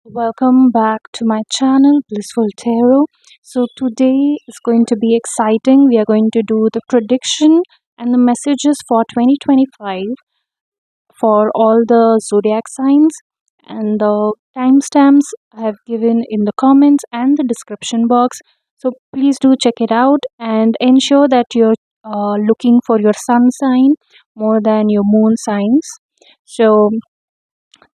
welcome back to my channel Blissful Tarot. So today is going to be exciting. We are going to do the prediction and the messages for 2025 for all the zodiac signs, and the timestamps I have given in the comments and the description box. So please do check it out and ensure that you're looking for your sun sign more than your moon signs. So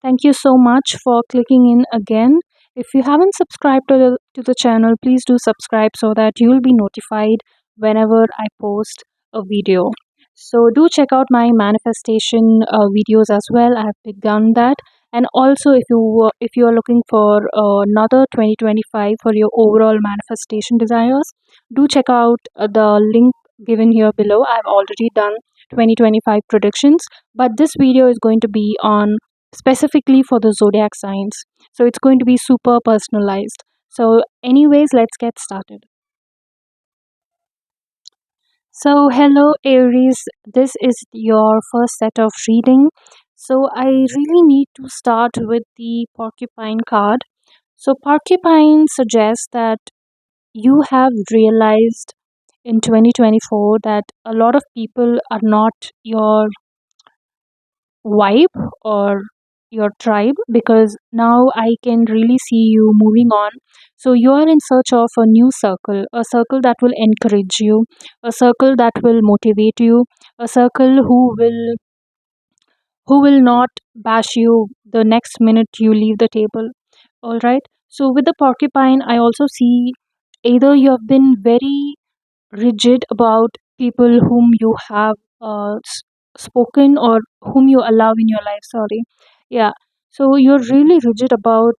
thank you so much for clicking in again. If you haven't subscribed to the channel, please do subscribe so that you'll be notified whenever I post a video. So do check out my manifestation videos as well. I have begun that. And also, if you are looking for another 2025 for your overall manifestation desires, do check out the link given here below. I've already done 2025 predictions, but this video is going to be on specifically for the zodiac signs. So it's going to be super personalized. So, anyways, let's get started. So, hello Aries, this is your first set of reading. So, I really need to start with the porcupine card. So, porcupine suggests that you have realized in 2024 that a lot of people are not your vibe or your tribe, because now I can really see you moving on. So you are in search of a new circle, a circle that will encourage you, a circle that will motivate you, a circle who will not bash you the next minute you leave the table. All right. So with the porcupine, I also see either you have been very rigid about people whom you have spoken or whom you allow in your life. Sorry. Yeah. So you're really rigid about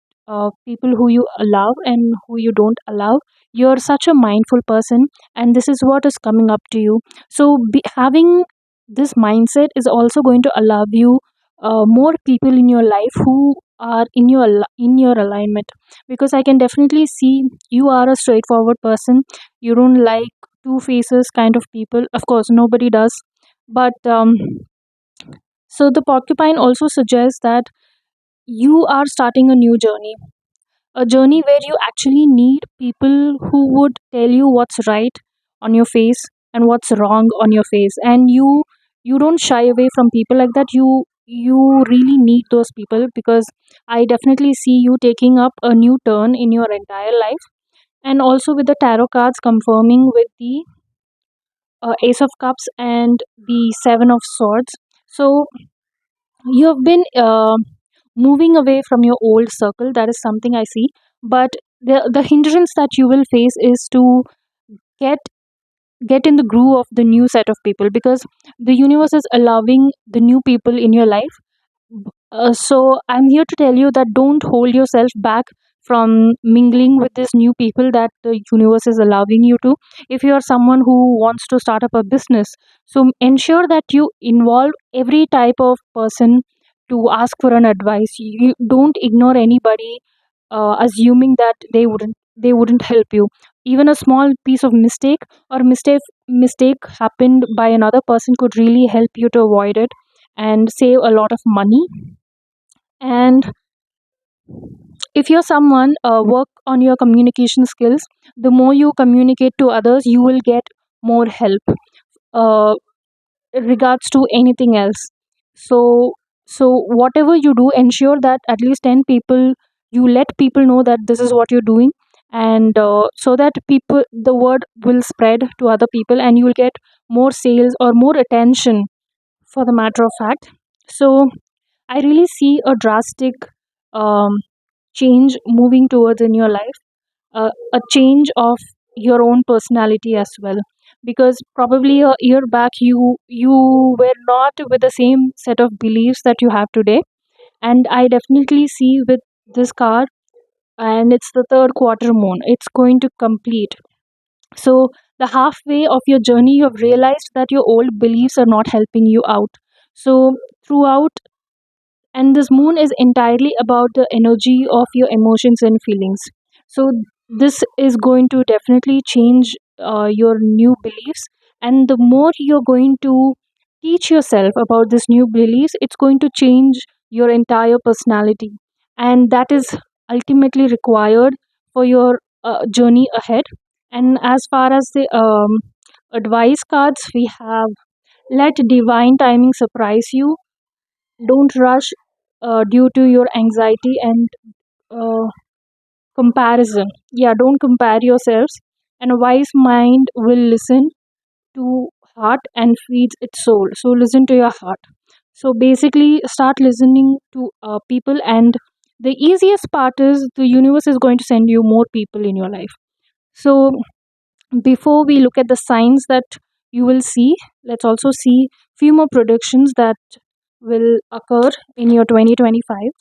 people who you allow and who you don't allow. You're such a mindful person, and this is what is coming up to you. So having this mindset is also going to allow you more people in your life who are in your alignment, because I can definitely see you are a straightforward person. You don't like two faces kind of people. Of course, nobody does. But so the porcupine also suggests that you are starting a new journey, a journey where you actually need people who would tell you what's right on your face and what's wrong on your face, and you don't shy away from people like that. You really need those people, because I definitely see you taking up a new turn in your entire life. And also with the tarot cards confirming with the ace of cups and the seven of swords. So you have been moving away from your old circle, that is something I see. But the hindrance that you will face is to get get in the groove of the new set of people, because the universe is allowing the new people in your life. So I'm here to tell you that don't hold yourself back from mingling with these new people that the universe is allowing you to. If you are someone who wants to start up a business, so ensure that you involve every type of person to ask for an advice. You don't ignore anybody, assuming that they wouldn't help you. Even a small piece of mistake happened by another person could really help you to avoid it and save a lot of money. And if you're someone, work on your communication skills. The more you communicate to others, you will get more help, uh, regards to anything else. So so whatever you do, ensure that at least 10 people, you let people know that this is what you're doing. And so that people, the word will spread to other people, and you will get more sales or more attention, for the matter of fact. So I really see a drastic um, change moving towards in your life, a change of your own personality as well. Because probably a year back you were not with the same set of beliefs that you have today, and I definitely see with this card, and it's the third quarter moon. It's going to complete. So the halfway of your journey, you have realized that your old beliefs are not helping you out. So throughout, and this moon is entirely about the energy of your emotions and feelings. So this is going to definitely change your new beliefs. And the more you're going to teach yourself about this new beliefs, it's going to change your entire personality. And that is ultimately required for your journey ahead. And as far as the advice cards, we have let divine timing surprise you. Don't rush due to your anxiety and uh, comparison. Yeah, don't compare yourselves. And a wise mind will listen to heart and feeds its soul. So listen to your heart. So basically, start listening to people, and the easiest part is the universe is going to send you more people in your life. So before we look at the signs that you will see, let's also see few more predictions that will occur in your 2025.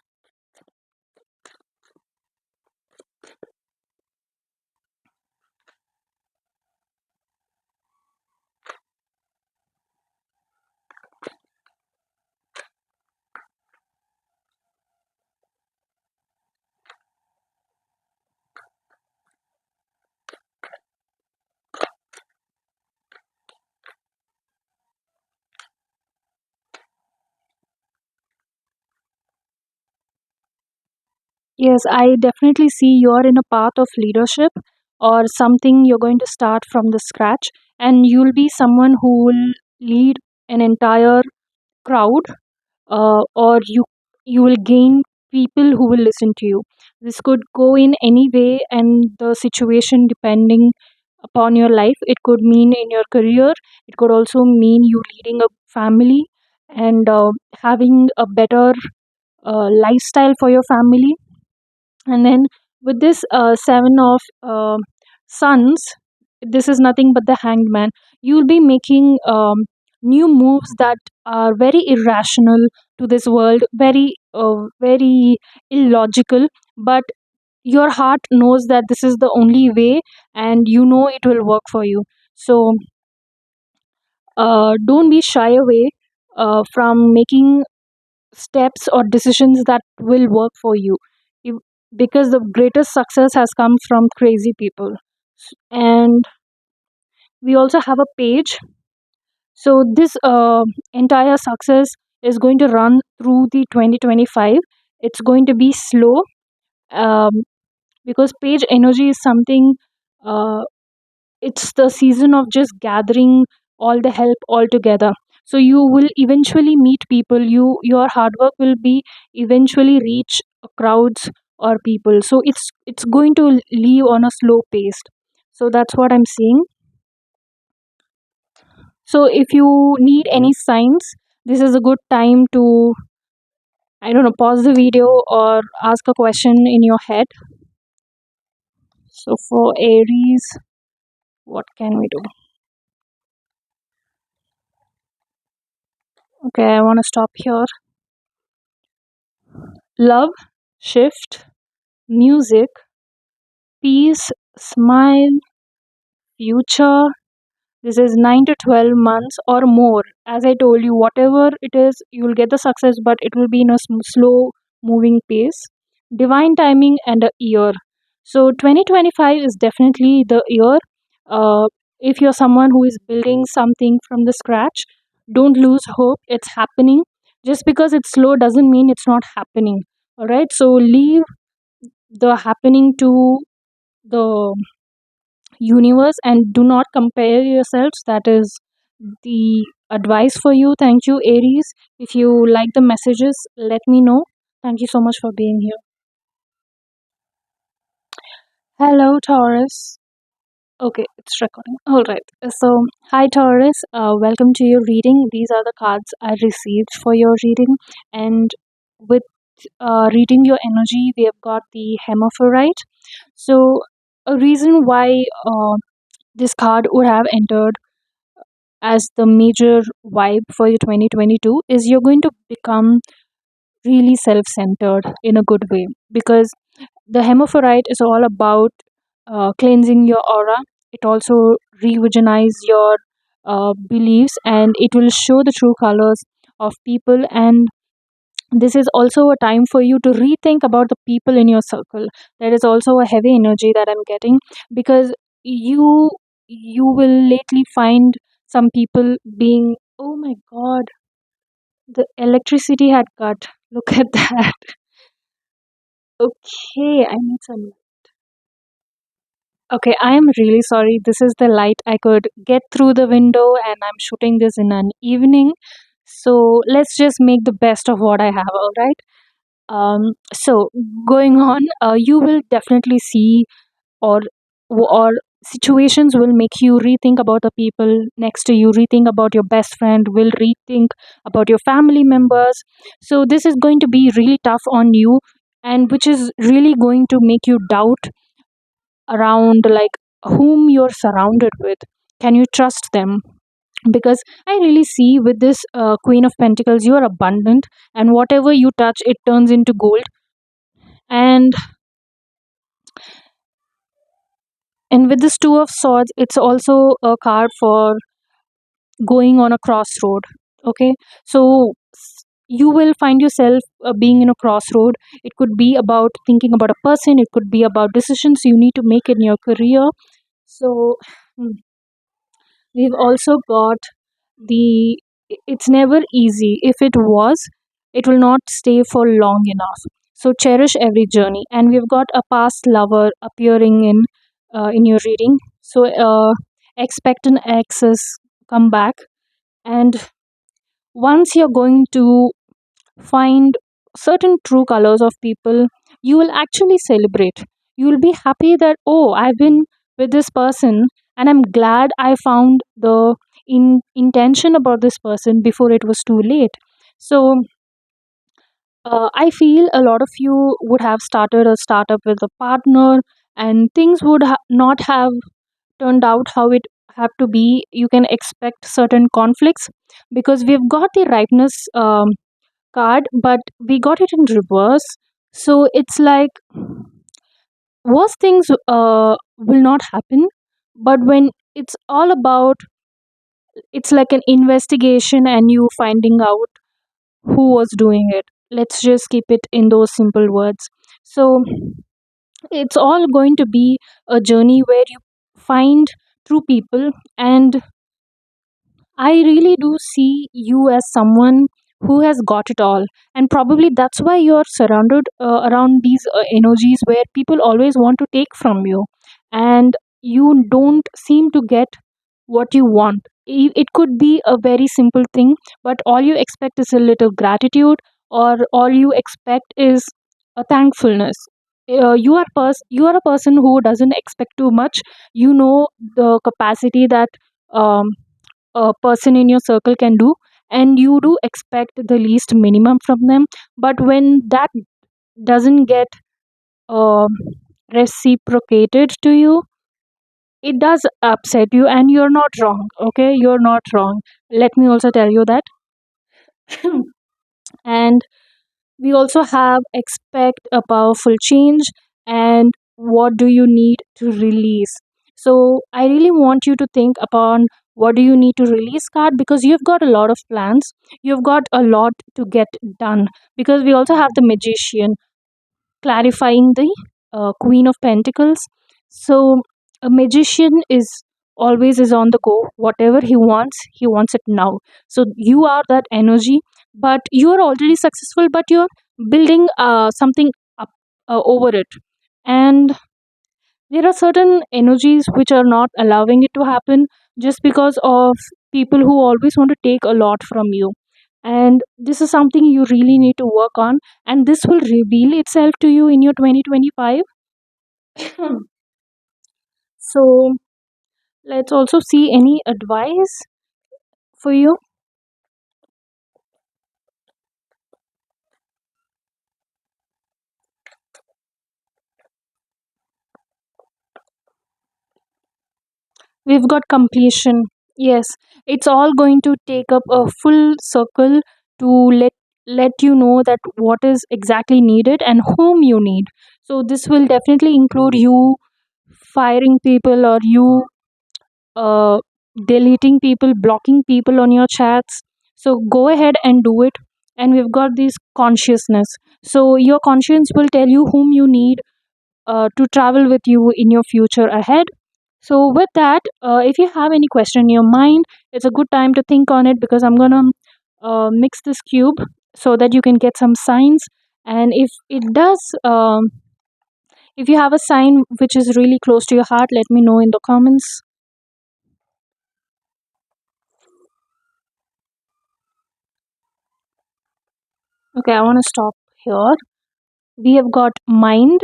Yes, I definitely see you're in a path of leadership or something you're going to start from the scratch, and you'll be someone who will lead an entire crowd, or you will gain people who will listen to you. This could go in any way and the situation depending upon your life. It could mean in your career, it could also mean you leading a family and having a better lifestyle for your family. And then with this seven of suns, this is nothing but the hanged man. You'll be making new moves that are very irrational to this world, very illogical, but your heart knows that this is the only way, and you know it will work for you. So don't be shy away from making steps or decisions that will work for you. If, because the greatest success has come from crazy people. And we also have a page. So this entire success is going to run through the 2025. It's going to be slow, um, because page energy is something, uh, it's the season of just gathering all the help all together. So you will eventually meet people, your hard work will be eventually reach crowds or people. So it's going to leave on a slow pace. So that's what I'm seeing. So if you need any signs, this is a good time to, I don't know, pause the video or ask a question in your head. So for Aries, what can we do? Okay, I want to stop here. Love, shift, music, peace, smile, future. This is 9 to 12 months or more. As I told you, whatever it is, you will get the success, but it will be in a slow moving pace. Divine timing and a year. So 2025 is definitely the year. If you're someone who is building something from the scratch, don't lose hope. It's happening. Just because it's slow doesn't mean it's not happening. All right. So leave the happening to the universe and do not compare yourselves. That is the advice for you. Thank you, Aries. If you like the messages, let me know. Thank you so much for being here. Hello, Taurus. Okay, it's recording. All right. So, hi, Taurus. Welcome to your reading. These are the cards I received for your reading. And with reading your energy, we have got the Hermaphrodite. So, a reason why this card would have entered as the major vibe for your 2022 is you're going to become really self-centered in a good way, because the Hermaphrodite is all about cleansing your aura. It also revisions your beliefs, and it will show the true colors of people. And this is also a time for you to rethink about the people in your circle. There is also a heavy energy that I'm getting, because you will lately find some people being, oh my god, the electricity had cut, look at that. Okay, I need some. Okay, I am really sorry. This is the light I could get through the window, and I'm shooting this in an evening. So let's just make the best of what I have, all right? So going on, you will definitely see, or or situations will make you rethink about the people next to you, rethink about your best friend, will rethink about your family members. So this is going to be really tough on you, and which is really going to make you doubt around like whom you're surrounded with. Can you trust them? Because I really see with this Queen of Pentacles, you are abundant, and whatever you touch, it turns into gold. And with this Two of Swords, it's also a card for going on a crossroad. Okay, so you will find yourself being in a crossroad. It could be about thinking about a person, it could be about decisions you need to make in your career. So hmm, we've also got the it's never easy. If it was, it will not stay for long enough. So cherish every journey. And we've got a past lover appearing in your reading. So expect an ex's come back. And once you're going to find certain true colors of people, you will actually celebrate. You will be happy that, oh, I've been with this person, and I'm glad I found the intention about this person before it was too late. So I feel a lot of you would have started a startup with a partner, and things would not have turned out how it have to be. You can expect certain conflicts because we've got the ripeness card, but we got it in reverse. So it's like worst things will not happen, but when it's all about, it's like an investigation and you finding out who was doing it. Let's just keep it in those simple words. So it's all going to be a journey where you find true people, and I really do see you as someone who has got it all, and probably that's why you're surrounded around these energies where people always want to take from you, and you don't seem to get what you want. It could be a very simple thing, but all you expect is a little gratitude, or all you expect is a thankfulness. You are a person who doesn't expect too much. You know the capacity that um, a person in your circle can do, and you do expect the least minimum from them. But when that doesn't get uh, reciprocated to you, it does upset you, and you're not wrong. Okay, you're not wrong. Let me also tell you that. And we also have expect a powerful change, and what do you need to release. So I really want you to think upon what do you need to release card, because you've got a lot of plans, you've got a lot to get done. Because we also have the Magician clarifying the Queen of Pentacles. So a magician is always is on the go. Whatever he wants it now. So you are that energy, but you are already successful, but you're building something up over it. And there are certain energies which are not allowing it to happen, just because of people who always want to take a lot from you. And this is something you really need to work on, and this will reveal itself to you in your 2025. So let's also see any advice for you. We've got completion. Yes, it's all going to take up a full circle to let you know that what is exactly needed and whom you need. So this will definitely include you firing people, or you uh, deleting people, blocking people on your chats. So go ahead and do it. And we've got this consciousness. So your conscience will tell you whom you need to travel with you in your future ahead. So with that, if you have any question in your mind, it's a good time to think on it, because I'm gonna mix this cube so that you can get some signs, And if it does, if you have a sign which is really close to your heart, let me know in the comments. Okay, I want to stop here. We have got mind,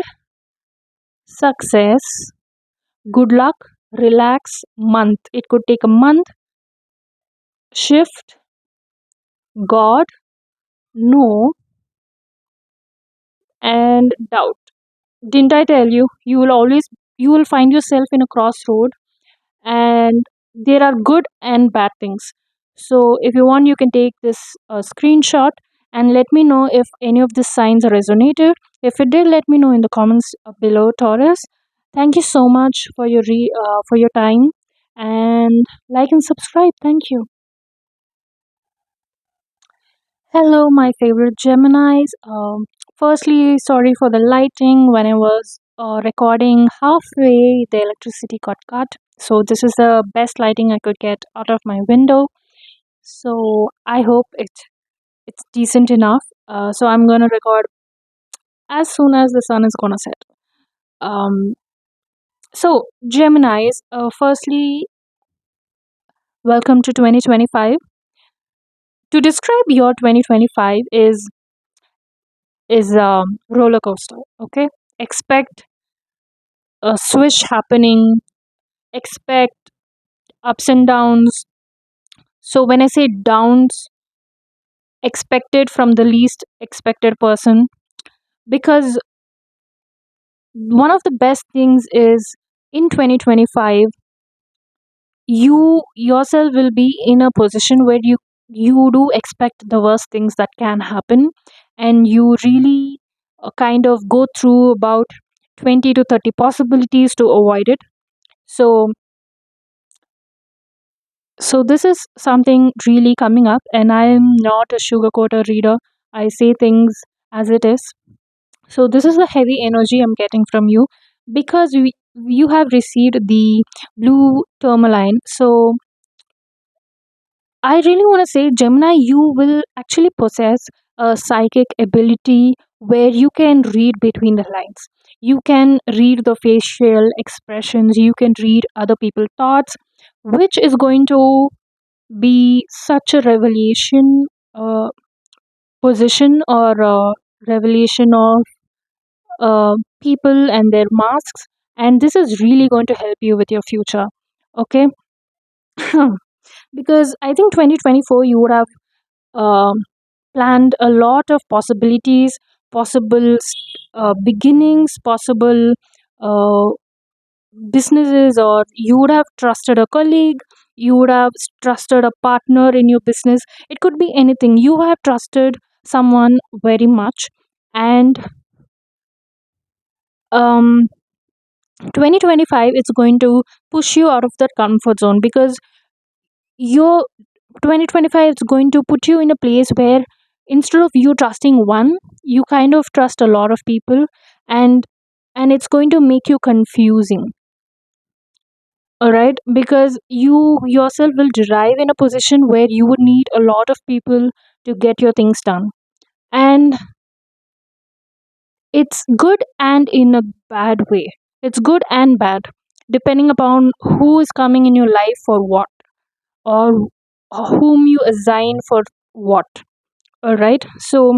success, good luck, relax, month. It could take a month, shift, God, no, and doubt. Didn't I tell you? You will find yourself in a crossroad, and there are good and bad things. So if you want, you can take this screenshot and let me know if any of these signs resonated. If it did, let me know in the comments below, Taurus. Thank you so much for for your time, and like and subscribe. Thank you. Hello, my favorite Geminis. Firstly, sorry for the lighting. When I was recording halfway, the electricity got cut. So this is the best lighting I could get out of my window. So I hope it's decent enough. So I'm gonna record as soon as the sun is gonna set. Um, so Geminis. Firstly, welcome to 2025. To describe your 2025 is roller coaster. Okay, expect a swish happening, expect ups and downs. So when I say downs, expected from the least expected person, because one of the best things is in 2025 you yourself will be in a position where you do expect the worst things that can happen, and you really kind of go through about 20 to 30 possibilities to avoid it. So so this is something really coming up, and I am not a sugarcoater reader. I say things as it is. So this is the heavy energy I'm getting from you, because you have received the blue tourmaline. So I really want to say, Gemini, you will actually possess a psychic ability where you can read between the lines. You can read the facial expressions, you can read other people's thoughts, which is going to be such a revelation position, or a revelation of people and their masks, and this is really going to help you with your future. Okay. Because I think 2024 you would have um, planned a lot of possibilities, possible beginnings, possible uh, businesses, or you would have trusted a colleague, you would have trusted a partner in your business. It could be anything. You have trusted someone very much, and um 2025 it's going to push you out of that comfort zone, because your 2025 is going to put you in a place where instead of you trusting one, you kind of trust a lot of people, and it's going to make you confusing. All right, because you yourself will derive in a position where you would need a lot of people to get your things done. And it's good and in a bad way. It's good and bad, depending upon who is coming in your life for what, or whom you assign for what. All right. So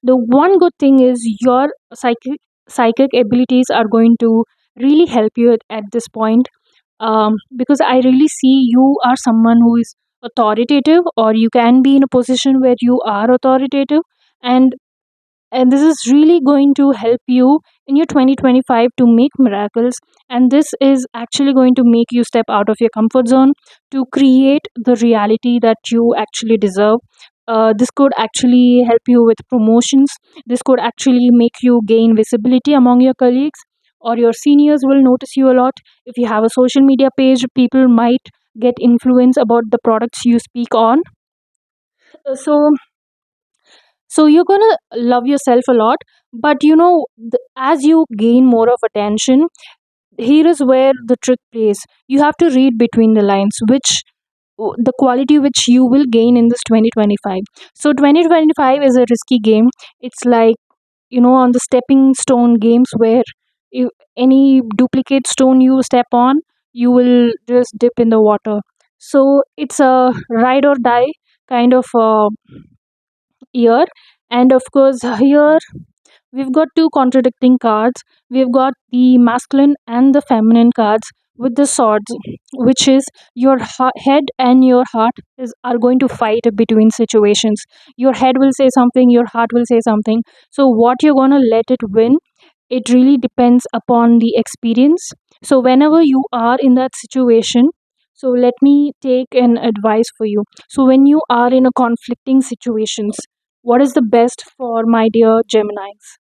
the one good thing is your psychic abilities are going to really help you at this point, because I really see you are someone who is authoritative, or you can be in a position where you are authoritative, and this is really going to help you in your 2025 to make miracles, and this is actually going to make you step out of your comfort zone to create the reality that you actually deserve. This could actually help you with promotions. This could actually make you gain visibility among your colleagues, or your seniors will notice you a lot. If you have a social media page, people might get influence about the products you speak on. So you're gonna love yourself a lot, but as you gain more of attention, here is where the trick plays. You have to read between the lines, the quality which you will gain in this 2025. So 2025 is a risky game. It's like, on the stepping stone games, where if any duplicate stone you step on, you will just dip in the water. So it's a ride or die kind of year. And of course, here we've got two contradicting cards. We've got the masculine and the feminine cards with the swords, which is your head and your heart are going to fight between situations. Your head will say something, your heart will say something. So, what you're going to let it win, it really depends upon the experience. So, whenever you are in that situation, so let me take an advice for you. So, when you are in a conflicting situations, what is the best for my dear Geminis?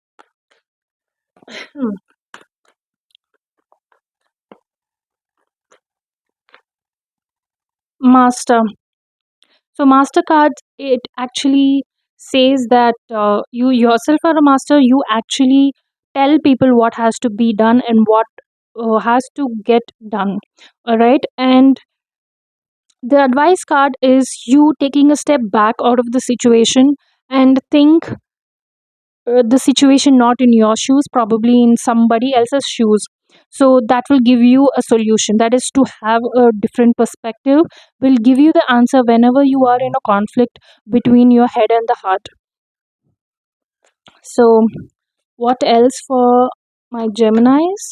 Hmm. Master. So Mastercard, it actually says that you yourself are a master. You actually tell people what has to be done and what has to get done. All right, and the advice card is you taking a step back out of the situation and think the situation not in your shoes, probably in somebody else's shoes. So that will give you a solution. That is to have a different perspective, will give you the answer whenever you are in a conflict between your head and the heart. So, what else for my Geminis?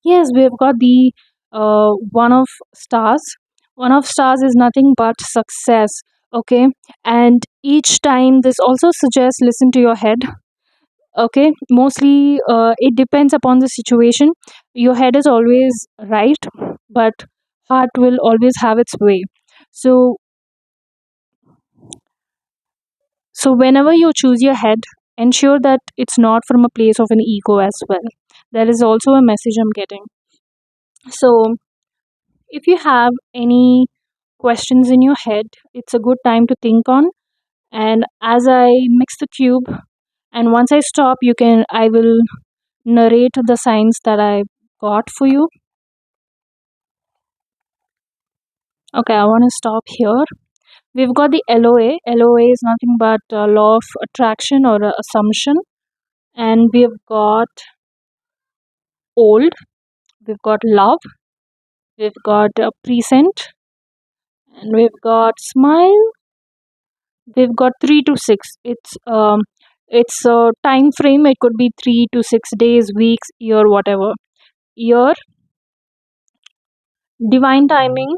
Yes, we have got the one of stars. One of stars is nothing but success. Okay, and each time this also suggests listen to your head. Okay, mostly it depends upon the situation. Your head is always right, but heart will always have its way. So so whenever you choose your head, ensure that it's not from a place of an ego as well. That is also a message I'm getting. So if you have any questions in your head, it's a good time to think on. And as I mix the cube, and once I stop, I will narrate the signs that I got for you. Okay, I want to stop here. We've got the LOA. LOA is nothing but law of attraction or assumption. And we've got old, we've got love, we've got present, and we've got smile. We've got 3 to 6. It's a time frame. It could be 3 to 6 days, weeks, year, whatever. Year, divine timing,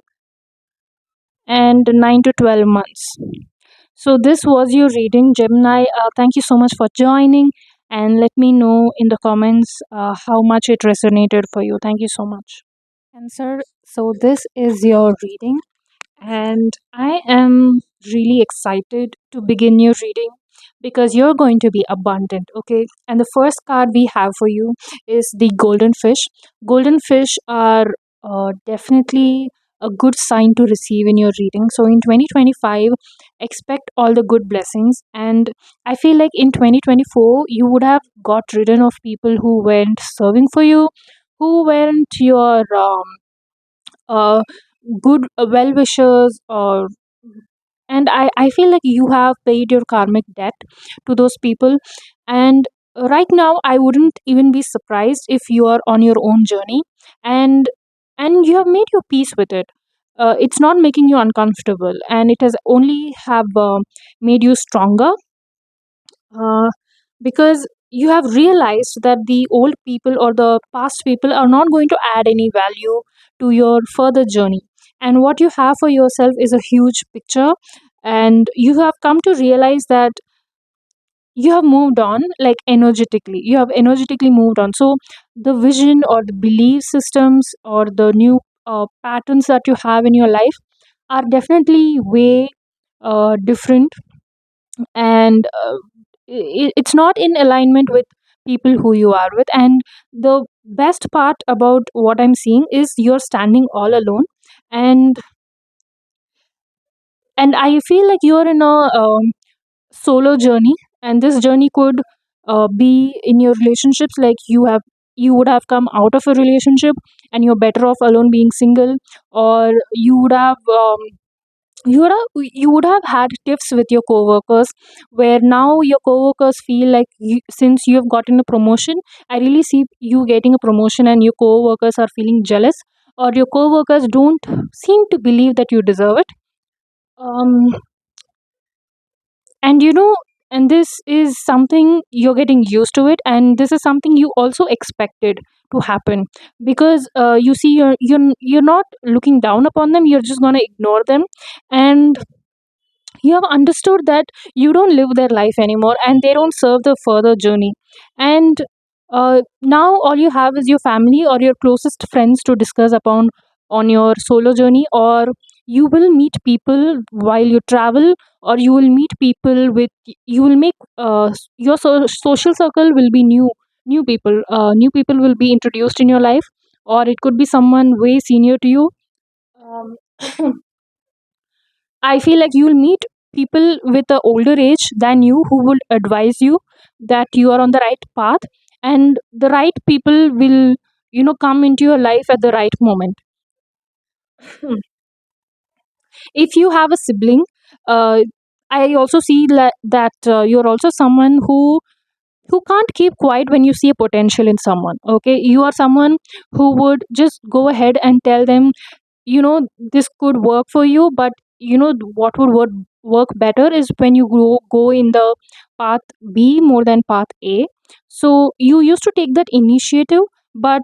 and 9 to 12 months. So, this was your reading, Gemini. Thank you so much for joining, and let me know in the comments how much it resonated for you. Thank you so much. Cancer, so this is your reading, and I am really excited to begin your reading because you're going to be abundant, okay? And the first card we have for you is the golden fish. Golden fish are definitely a good sign to receive in your reading. So in 2025, expect all the good blessings. And I feel like in 2024, you would have got rid of people who weren't serving for you, who weren't your uh, good well wishers, or and I feel like you have paid your karmic debt to those people. And right now I wouldn't even be surprised if you are on your own journey, and you have made your peace with it. It's not making you uncomfortable, and it has only have made you stronger, uh, because you have realized that the old people or the past people are not going to add any value to your further journey. And what you have for yourself is a huge picture, and you have come to realize that you have moved on, like energetically you have energetically moved on. So the vision or the belief systems or the new patterns that you have in your life are definitely way different, and it's not in alignment with people who you are with. And the best part about what I'm seeing is you're standing all alone, and I feel like you're in a solo journey, and this journey could be in your relationships, like you have you would have come out of a relationship and you're better off alone being single, or you would have had tiffs with your coworkers, where now your coworkers feel like since you have gotten a promotion, I really see you getting a promotion, and your coworkers are feeling jealous, or your coworkers don't seem to believe that you deserve it. um, and and this is something you're getting used to it, and this is something you also expected to happen, because you see, you're not looking down upon them, you're just going to ignore them, and you have understood that you don't live their life anymore and they don't serve the further journey. And now all you have is your family or your closest friends to discuss upon on your solo journey, or you will meet people while you travel, or you will meet people with, you will make your social circle will be new people, new people will be introduced in your life, or it could be someone way senior to you. um, I feel like you'll meet people with a older age than you who will advise you that you are on the right path, and the right people will, come into your life at the right moment. Hmm. If you have a sibling, uh, I also see that you're also someone who can't keep quiet when you see a potential in someone. Okay, you are someone who would just go ahead and tell them, this could work for you, but what would work better is when you go in the path B more than path A. So you used to take that initiative, but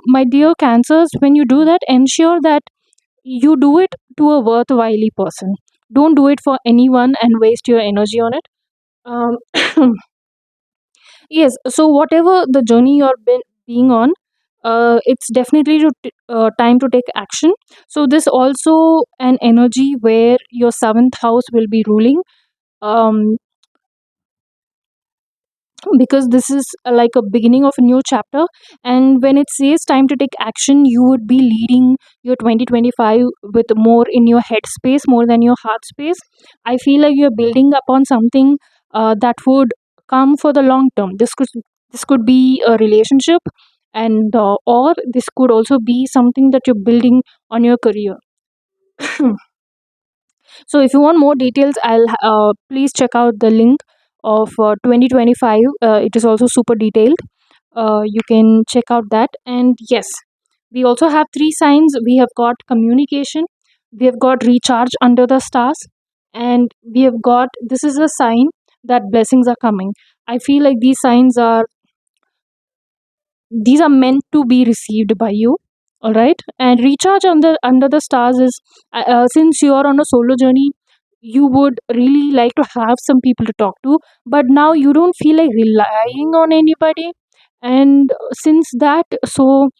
my dear cancers, when you do that, ensure that you do it to a worthwhile person. Don't do it for anyone and waste your energy on it. um, Yes, so whatever the journey you're being on, it's definitely time to take action. So this also an energy where your seventh house will be ruling. Um, because this is like a beginning of a new chapter, and when it says time to take action, you would be leading your 2025 with more in your head space more than your heart space. I feel like you're building upon something that would come for the long term. This could be a relationship, and or this could also be something that you're building on your career. So if you want more details, I'll please check out the link of 2025. It is also super detailed. You can check out that. And yes, we also have three signs. We have got communication, we have got recharge under the stars, and we have got, this is a sign that blessings are coming. I feel like these are meant to be received by you. All right, and recharge under the stars is, since you are on a solo journey, you would really like to have some people to talk to, but now you don't feel like relying on anybody. And since that, so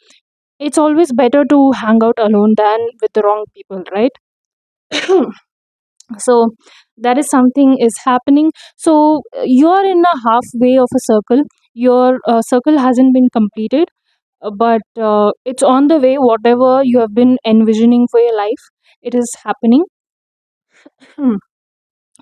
it's always better to hang out alone than with the wrong people, right? So that is something is happening. So you're in a halfway of a circle. Your circle hasn't been completed, but it's on the way. Whatever you have been envisioning for your life, it is happening. Hmm.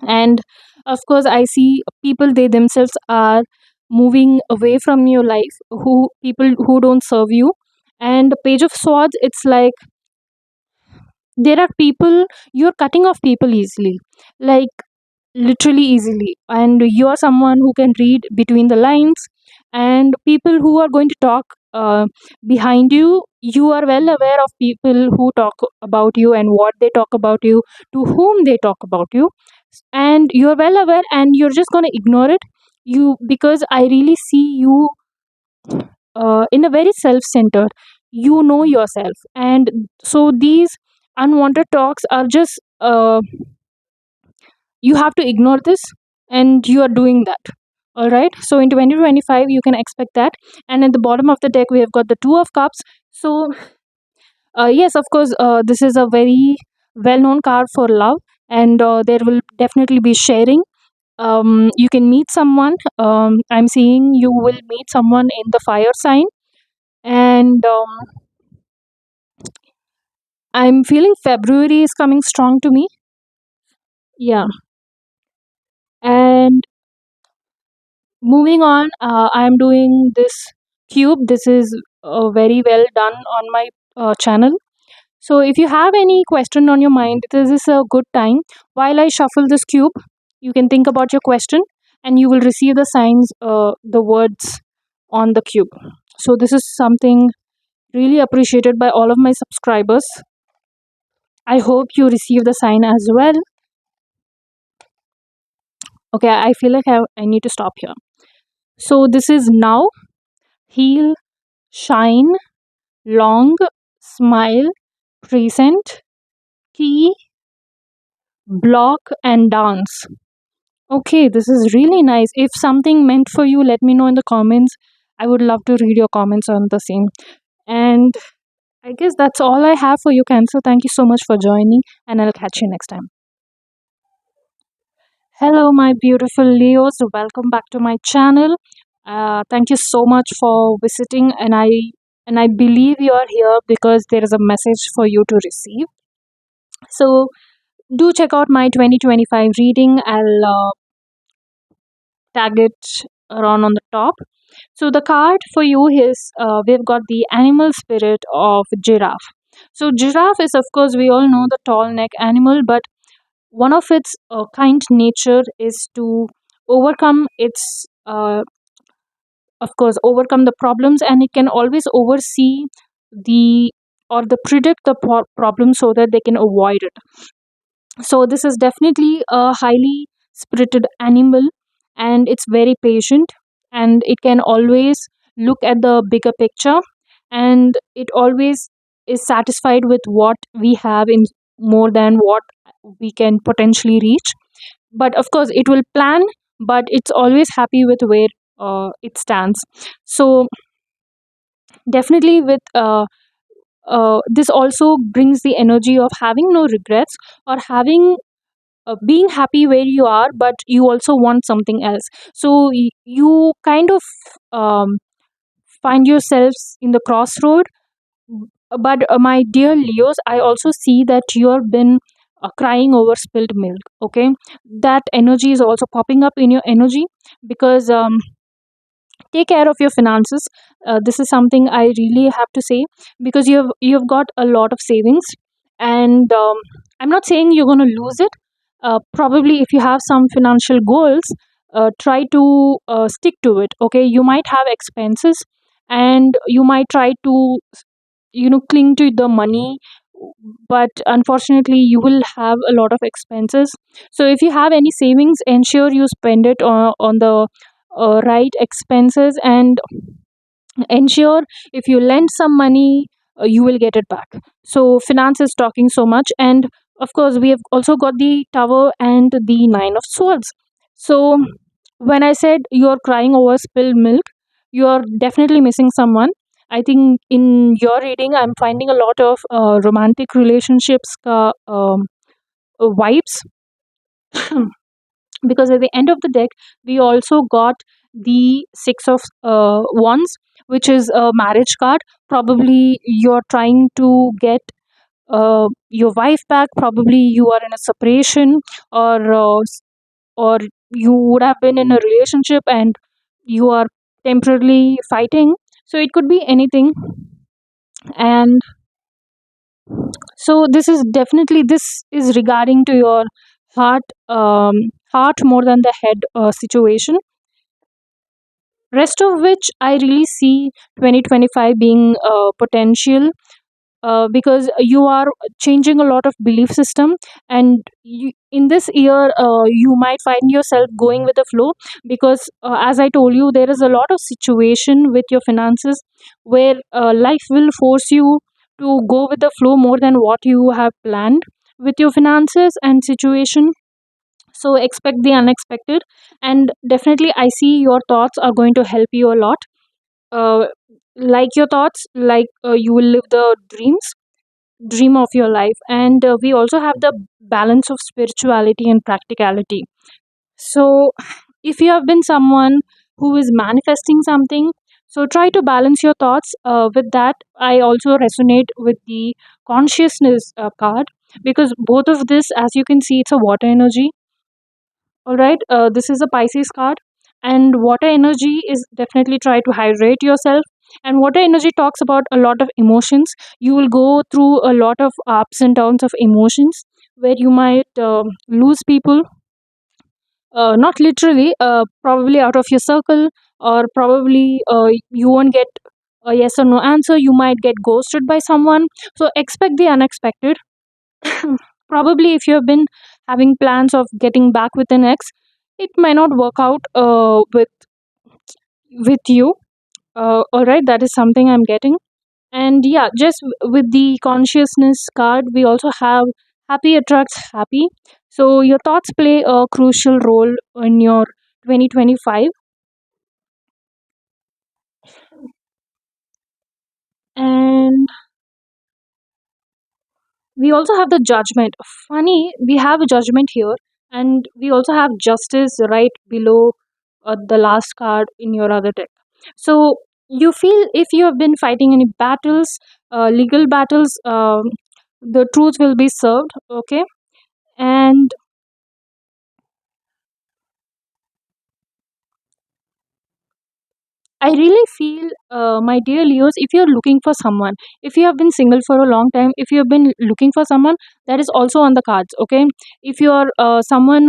And of course, I see people, they themselves are moving away from your life, who people who don't serve you. And the page of swords, it's like there are people, you're cutting off people easily, like literally easily, and you are someone who can read between the lines, and people who are going to talk behind you, you are well aware of people who talk about you and what they talk about you, to whom they talk about you, and you're well aware and you're just going to ignore it. You, because I really see you in a very self-centered, you know yourself, and so these unwanted talks are just you have to ignore this, and you are doing that. All right, so in 2025 you can expect that. And at the bottom of the deck we have got the two of cups. So yes, of course, this is a very well known card for love, and there will definitely be sharing. You can meet someone, I'm seeing you will meet someone in the fire sign, and I'm feeling February is coming strong to me. Yeah. And moving on, I am doing this cube. This is very well done on my channel. So if you have any question on your mind, this is a good time. While I shuffle this cube, you can think about your question and you will receive the signs, the words on the cube. So this is something really appreciated by all of my subscribers. I hope you receive the sign as well. Okay, I feel like I need to stop here. So this is now, heal, shine, long, smile, present, key, block, and dance. Okay, this is really nice. If something meant for you, let me know in the comments. I would love to read your comments on the same. And I guess that's all I have for you, Cancer. Thank you so much for joining, and I'll catch you next time. Hello, my beautiful Leos. Welcome back to my channel. Thank you so much for visiting, and I believe you are here because there is a message for you to receive. So do check out my 2025 reading. I'll tag it around on the top. So the card for you is, we've got the animal spirit of giraffe. So giraffe is, of course, we all know the tall neck animal, but one of its kind nature is to overcome its, of course, overcome the problems, and it can always oversee the or the predict the problem so that they can avoid it. So this is definitely a highly spirited animal, and it's very patient, and it can always look at the bigger picture, and it always is satisfied with what we have in more than what we can potentially reach. But of course it will plan, but it's always happy with where it stands. So definitely with this also brings the energy of having no regrets, or having being happy where you are, but you also want something else. So you kind of um, find yourselves in the crossroad. But my dear Leos, I also see that you have been crying over spilled milk. Okay, that energy is also popping up in your energy, because take care of your finances. This is something I really have to say, because you've got a lot of savings, and I'm not saying you're going to lose it. Probably if you have some financial goals, try to stick to it. Okay, you might have expenses, and you might try to cling to the money, but unfortunately you will have a lot of expenses. So if you have any savings, ensure you spend it on the right expenses, and ensure if you lend some money, you will get it back. So finance is talking so much, and of course we have also got the tower and the nine of swords. So when I said you're crying over spilled milk, you're definitely missing someone. I think in your reading I'm finding a lot of romantic relationships vibes. Because at the end of the deck we also got the six of wands, which is a marriage card. Probably you're trying to get your wife back. Probably you are in a separation, or or you would have been in a relationship and you are temporarily fighting. So it could be anything. And so this is regarding to your heart, heart more than the head situation. Rest of which I really see 2025 being potential, because you are changing a lot of belief system, and in this year you might find yourself going with the flow, because as I told you, there is a lot of situation with your finances where life will force you to go with the flow more than what you have planned with your finances and situation. So expect the unexpected, and definitely I see your thoughts are going to help you a lot. uh, like your thoughts, like you will live the dream of your life. And we also have the balance of spirituality and practicality. So if you have been someone who is manifesting something, so try to balance your thoughts with that. I also resonate with the consciousness card, because both of this, as you can see, it's a water energy. All right, this is a Pisces card, and water energy is definitely try to hydrate yourself. And water energy talks about a lot of emotions. You will go through a lot of ups and downs of emotions, where you might lose people, not literally, probably out of your circle, or probably you won't get a yes or no answer. You might get ghosted by someone. So expect the unexpected. Probably if you have been having plans of getting back with an ex, it might not work out with you. All right, that is something I'm getting. And yeah, just with the consciousness card, we also have happy attracts happy. So your thoughts play a crucial role in your 2025. And we also have the judgment. Funny, we have a judgment here, and we also have justice right below the last card in your other deck. So you feel if you have been fighting any battles, legal battles, the truth will be served. Okay. And I really feel, my dear Leos, if you're looking for someone, if you have been single for a long time, if you have been looking for someone, that is also on the cards. Okay, if you're someone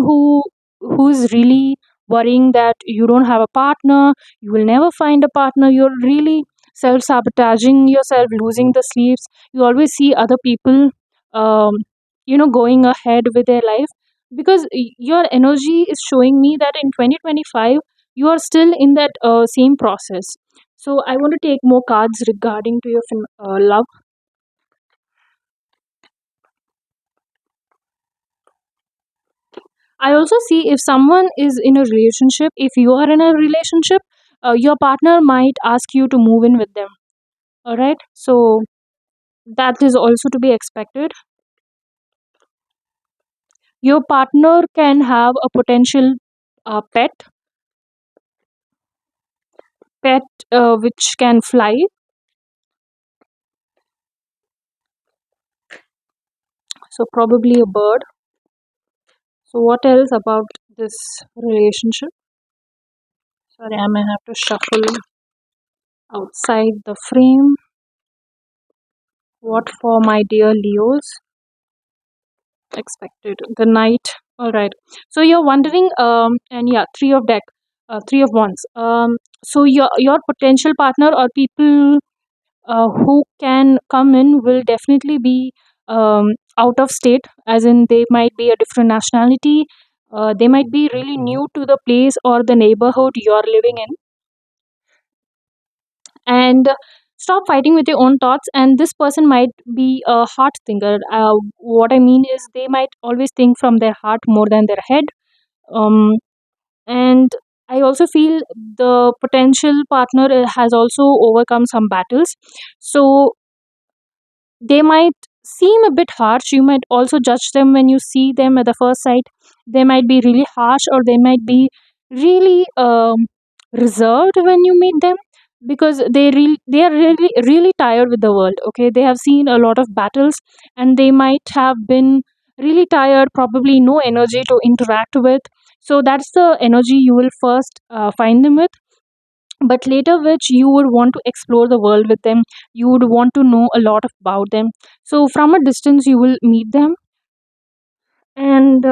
who's really worrying that you don't have a partner, you will never find a partner. You're really self sabotaging yourself, losing the sleeps. You always see other people, um, going ahead with their life, because your energy is showing me that in 2025 you are still in that same process. So I want to take more cards regarding to your love. I also see if someone is in a relationship, if you are in a relationship, your partner might ask you to move in with them. All right, so that is also to be expected. Your partner can have a potential pet which can fly. So probably a bird. So what else about this relationship? Sorry, I may have to shuffle outside the frame. What for my dear Leos? Expected. The knight. All right. So you're wondering, and yeah, three of wands. So your potential partner or people who can come in will definitely be out of state, as in they might be a different nationality. They might be really new to the place or the neighborhood you're living in. And stop fighting with your own thoughts. And this person might be a heart thinker. What I mean is they might always think from their heart more than their head. Um, and I also feel the potential partner has also overcome some battles. So they might seem a bit harsh. You might also judge them when you see them at the first sight. They might be really harsh, or they might be really reserved when you meet them, because they are really tired with the world. Okay, they have seen a lot of battles, and they might have been really tired, probably no energy to interact with. So that's the energy you will first find them with. But later which you would want to explore the world with them, you would want to know a lot about them. So from a distance you will meet them. And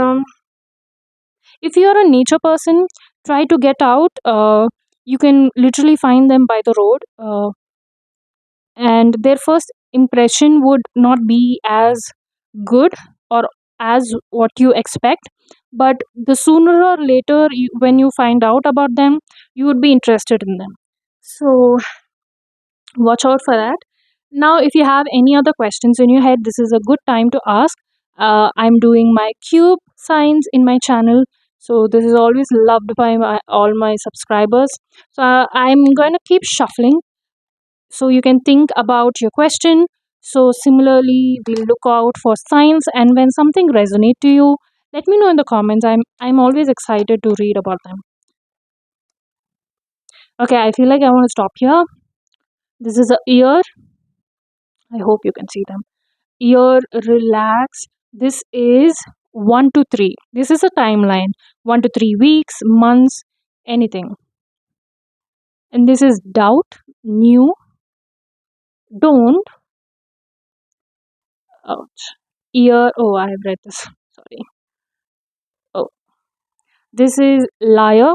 if you are a nature person, try to get out. You can literally find them by the road, and their first impression would not be as good or as what you expect. But the sooner or later when you find out about them, you would be interested in them. So watch out for that. Now, if you have any other questions in your head, this is a good time to ask. I'm doing my cube signs in my channel, so this is always loved by all my subscribers. So I'm going to keep shuffling so you can think about your question. So similarly, we'll look out for signs, and when something resonates to you, let me know in the comments. I'm always excited to read about them. Okay, I feel like I want to stop here. This is a ear. I hope you can see them. Ear, relax. This is 1 to 3. This is a timeline, 1 to 3 weeks, months, anything. And this is doubt, new, Don't. Ouch. Year. Oh, I have read this. Sorry. Oh, this is liar,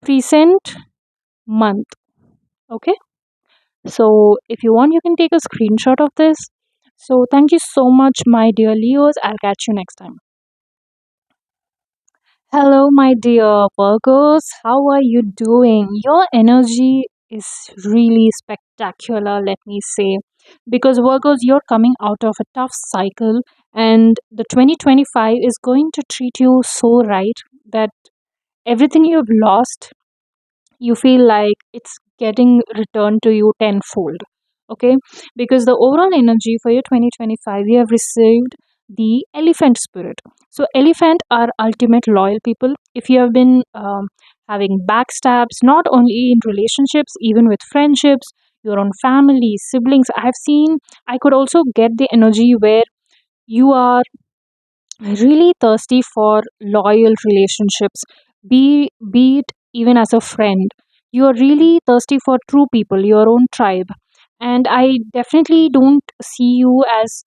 present, month. Okay. So if you want, you can take a screenshot of this. So thank you so much, my dear Leos. I'll catch you next time. Hello, my dear Virgos. How are you doing? Your energy is really spectacular, let me say. Because Virgos, you're coming out of a tough cycle, and the 2025 is going to treat you so right that everything you've lost, you feel like it's getting returned to you tenfold. Okay, because the overall energy for your 2025, you have received the elephant spirit. So elephant are ultimate loyal people. If you have been having backstabs, not only in relationships, even with friendships, your own family, siblings, I have seen, I could also get the energy where you are really thirsty for loyal relationships, be it even as a friend. You are really thirsty for true people, your own tribe. And I definitely don't see you as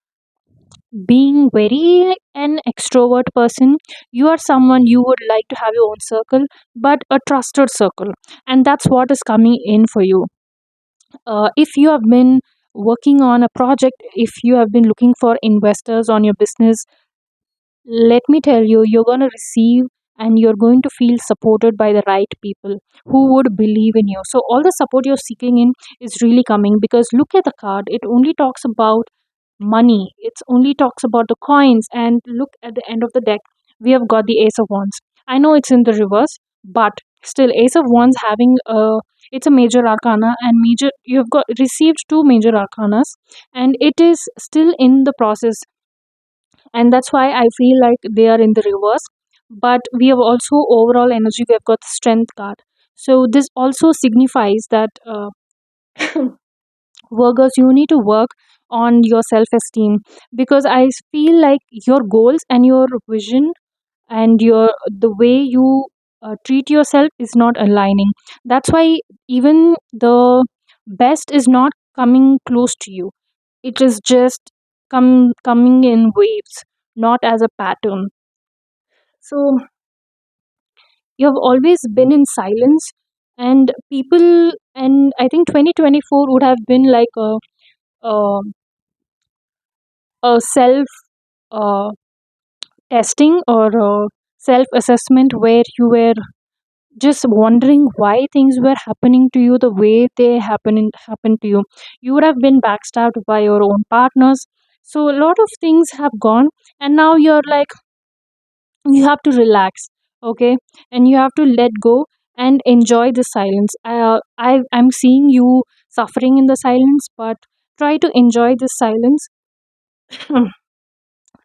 being very an extrovert person. You are someone, you would like to have your own circle, but a trusted circle, and that's what is coming in for you. If you have been working on a project, if you have been looking for investors on your business, let me tell you, you're going to receive and you're going to feel supported by the right people who would believe in you. So, all the support you're seeking in is really coming, because look at the card. It only talks about money, it only talks about the coins. And look at the end of the deck, we have got the Ace of Wands. I know it's in the reverse, but still, Ace of Wands having a, it's a major arcana, and major, you have got received two major arcanas, and it is still in the process, and that's why I feel like they are in the reverse. But we have also overall energy, we have got the strength card. So this also signifies that workers, you need to work on your self esteem, because I feel like your goals and your vision and your the way you treat yourself is not aligning. That's why even the best is not coming close to you. It is just coming in waves, not as a pattern. So you have always been in silence, and people, and I think 2024 would have been like a, a self uh, testing or a self assessment, where you were just wondering why things were happening to you the way they happened to you. You would have been backstabbed by your own partners, so a lot of things have gone, and now you're like, you have to relax. Okay, and you have to let go and enjoy the silence. I'm seeing you suffering in the silence, but try to enjoy the silence.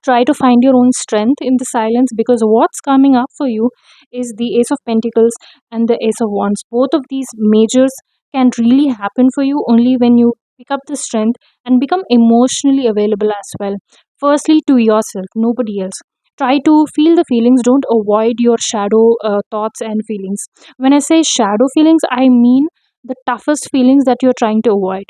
Try to find your own strength in the silence, because what's coming up for you is the Ace of Pentacles and the Ace of Wands. Both of these majors can really happen for you only when you pick up the strength and become emotionally available as well. Firstly, to yourself, nobody else. Try to feel the feelings, don't avoid your shadow thoughts and feelings. When I say shadow feelings, I mean the toughest feelings that you're trying to avoid.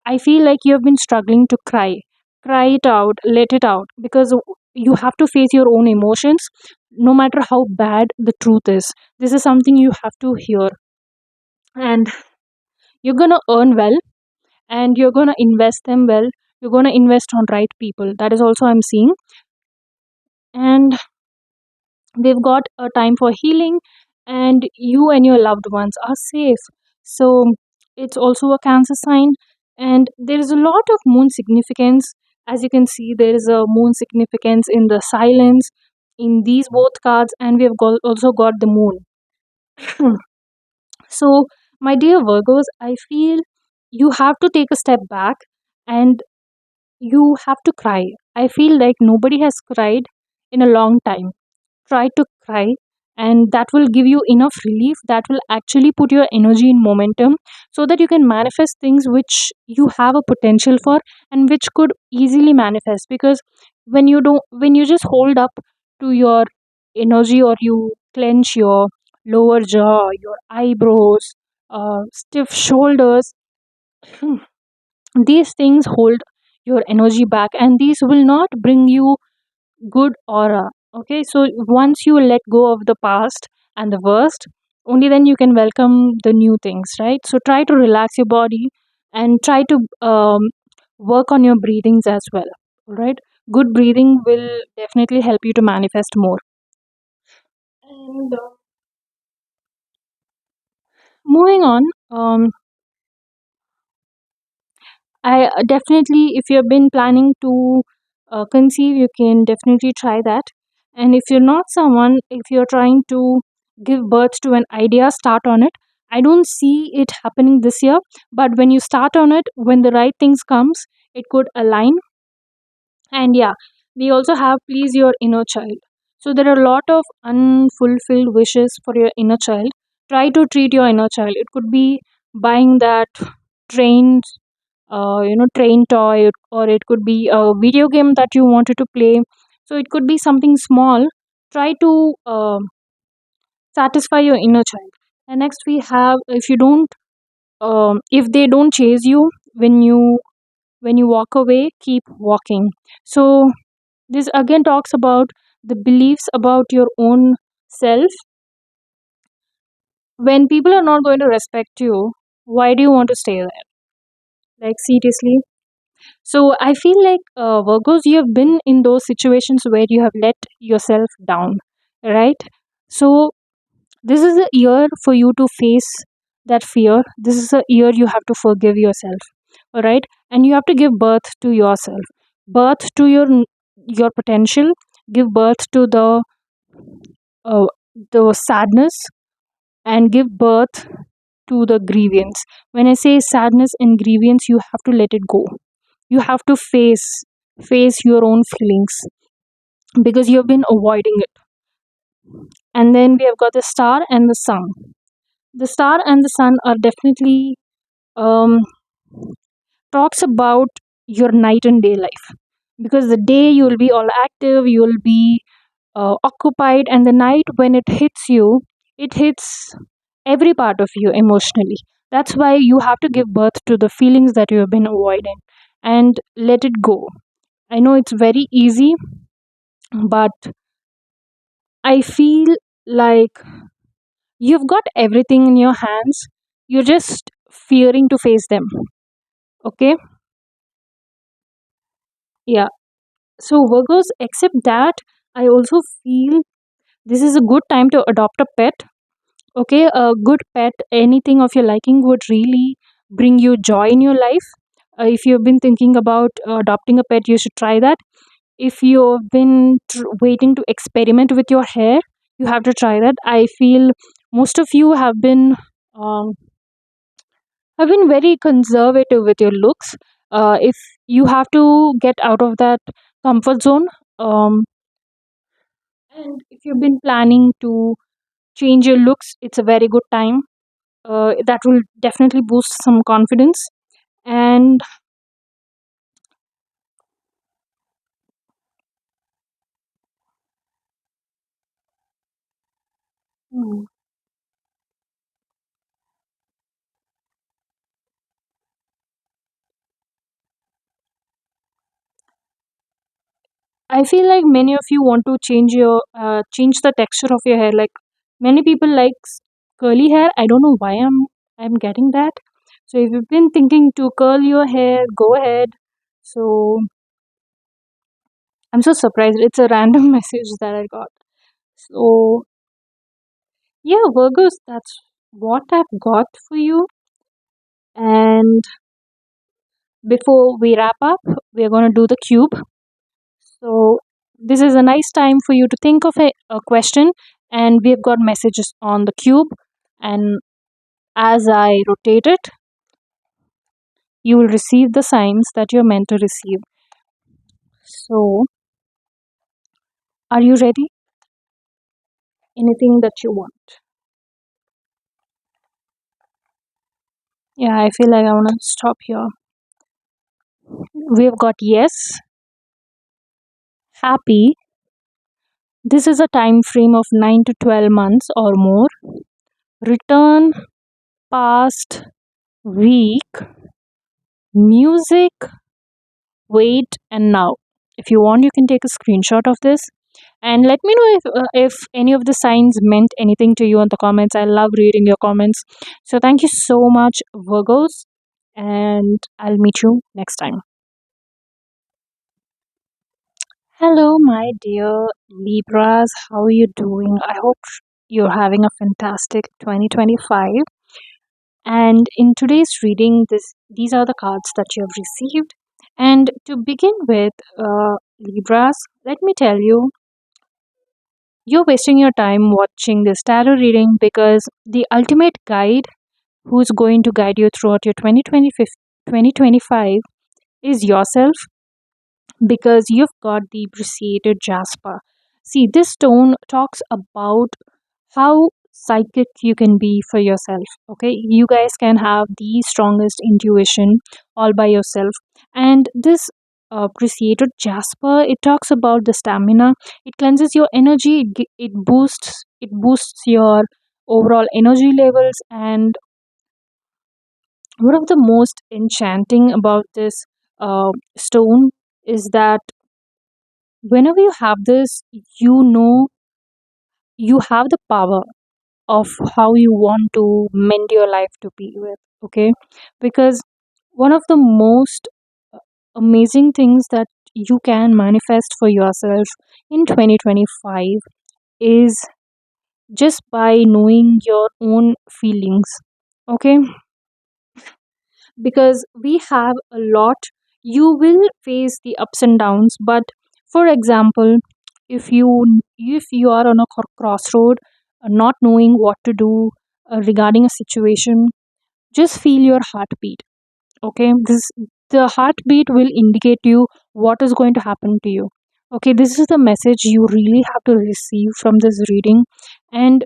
I feel like you have been struggling to cry. Cry it out, let it out, because you have to face your own emotions no matter how bad the truth is. This is something you have to hear. And you're going to earn well, and you're going to invest them well. You're going to invest on right people. That is also I'm seeing. And they've got a time for healing, and you and your loved ones are safe. So it's also a Cancer sign, and there is a lot of moon significance. As you can see, there is a moon significance in the silence in these both cards, and we have also got the moon. So, my dear Virgos, I feel you have to take a step back, and you have to cry. I feel like nobody has cried in a long time. Try to cry, and that will give you enough relief, that will actually put your energy in momentum, so that you can manifest things which you have a potential for, and which could easily manifest. Because when you just hold up to your energy, or you clench your lower jaw, your eyebrows, stiff shoulders, These things hold your energy back, and these will not bring you good aura. Okay, so once you let go of the past and the worst, only then you can welcome the new things, right? So try to relax your body and try to work on your breathings as well. All right, good breathing will definitely help you to manifest more. And moving on, I definitely, if you've been planning to conceive, you can definitely try that. And if you're not someone, if you're trying to give birth to an idea, start on it. I don't see it happening this year, but when you start on it, when the right things comes, it could align. And yeah, we also have please your inner child. So there are a lot of unfulfilled wishes for your inner child. Try to treat your inner child. It could be buying that train train toy, or it could be a video game that you wanted to play. So it could be something small. Try to satisfy your inner child. And next we have, if you don't if they don't chase you when you walk away, keep walking. So this again talks about the beliefs about your own self. When people are not going to respect you, why do you want to stay there? Like seriously. So I feel like Virgos, you have been in those situations where you have let yourself down, right? So this is a year for you to face that fear. This is a year you have to forgive yourself, all right? And you have to give birth to yourself, birth to your potential, give birth to uh, the sadness, and give birth to the grievance. When I say sadness and grievance, you have to let it go. You have to face your own feelings because you've been avoiding it. And then we have got the star and the sun. The star and the sun are definitely um, talks about your night and day life, because the day you will be all active, you will be occupied, and the night when it hits you, it hits every part of you emotionally. That's why you have to give birth to the feelings that you have been avoiding and let it go. I know it's very easy, but I feel like you've got everything in your hands. You're just fearing to face them. Okay? Yeah. So, Virgos, except that, I also feel this is a good time to adopt a pet. Okay? A good pet, anything of your liking, would really bring you joy in your life. If you've been thinking about adopting a pet, you should try that. If you've been waiting to experiment with your hair, you have to try that. I feel most of you um, have been very conservative with your looks. If you have to get out of that comfort zone, um, and if you've been planning to change your looks, it's a very good time. That will definitely boost some confidence. And mm, I feel like many of you want to change the texture of your hair. Like many people like curly hair. I don't know why I'm getting that. So if you've been thinking to curl your hair, go ahead. So I'm so surprised. It's a random message that I got. So yeah, Virgos, that's what I've got for you. And before we wrap up, we're gonna do the cube. So this is a nice time for you to think of a question, and we've got messages on the cube. And as I rotate it, you will receive the signs that you're meant to receive. So, are you ready? Anything that you want? Yeah, I feel like I want to stop here. We've got yes, happy. This is a time frame of 9 to 12 months or more. Return, past, week, music, wait, and now. If you want, you can take a screenshot of this and let me know if any of the signs meant anything to you in the comments. I love reading your comments. So thank you so much, Virgos, and I'll meet you next time. Hello, my dear Libras. How are you doing? I hope you're having a fantastic 2025. And in today's reading, these are the cards that you have received. And to begin with, Libras, let me tell you, you're wasting your time watching this tarot reading because the ultimate guide who's going to guide you throughout your 2025 is yourself, because you've got the appreciated jasper. See, this stone talks about how psychic you can be for yourself. Okay, you guys can have the strongest intuition all by yourself, and this appreciated jasper, it talks about the stamina. It cleanses your energy. It boosts your overall energy levels. And one of the most enchanting about this stone is that whenever you have this, you know you have the power of how you want to mend your life to be with. Okay, because one of the most amazing things that you can manifest for yourself in 2025 is just by knowing your own feelings. Okay, because we have a lot, you will face the ups and downs, but for example, if you are on a crossroad, not knowing what to do regarding a situation, just feel your heartbeat. Okay, this the heartbeat will indicate you what is going to happen to you. Okay, this is the message you really have to receive from this reading. And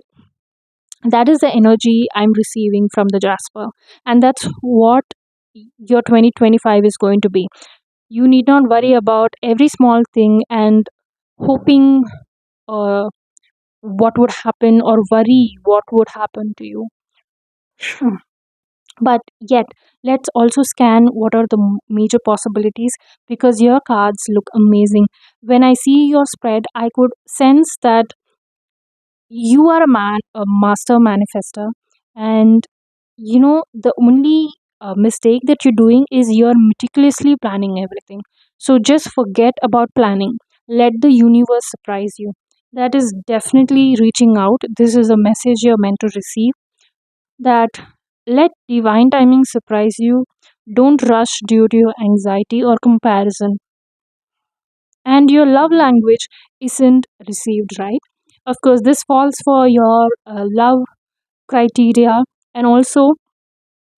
that is the energy I'm receiving from the jasper, and that's what your 2025 is going to be. You need not worry about every small thing and hoping uh, what would happen, or worry what would happen to you. But yet, let's also scan what are the major possibilities, because your cards look amazing. When I see your spread, I could sense that you are a master manifester. And the only mistake that you're doing is you're meticulously planning everything. So just forget about planning. Let the universe surprise you. That is definitely reaching out. This is a message you're meant to receive, that let divine timing surprise you. Don't rush due to your anxiety or comparison. And your love language isn't received right. Of course, this falls for your love criteria. And also,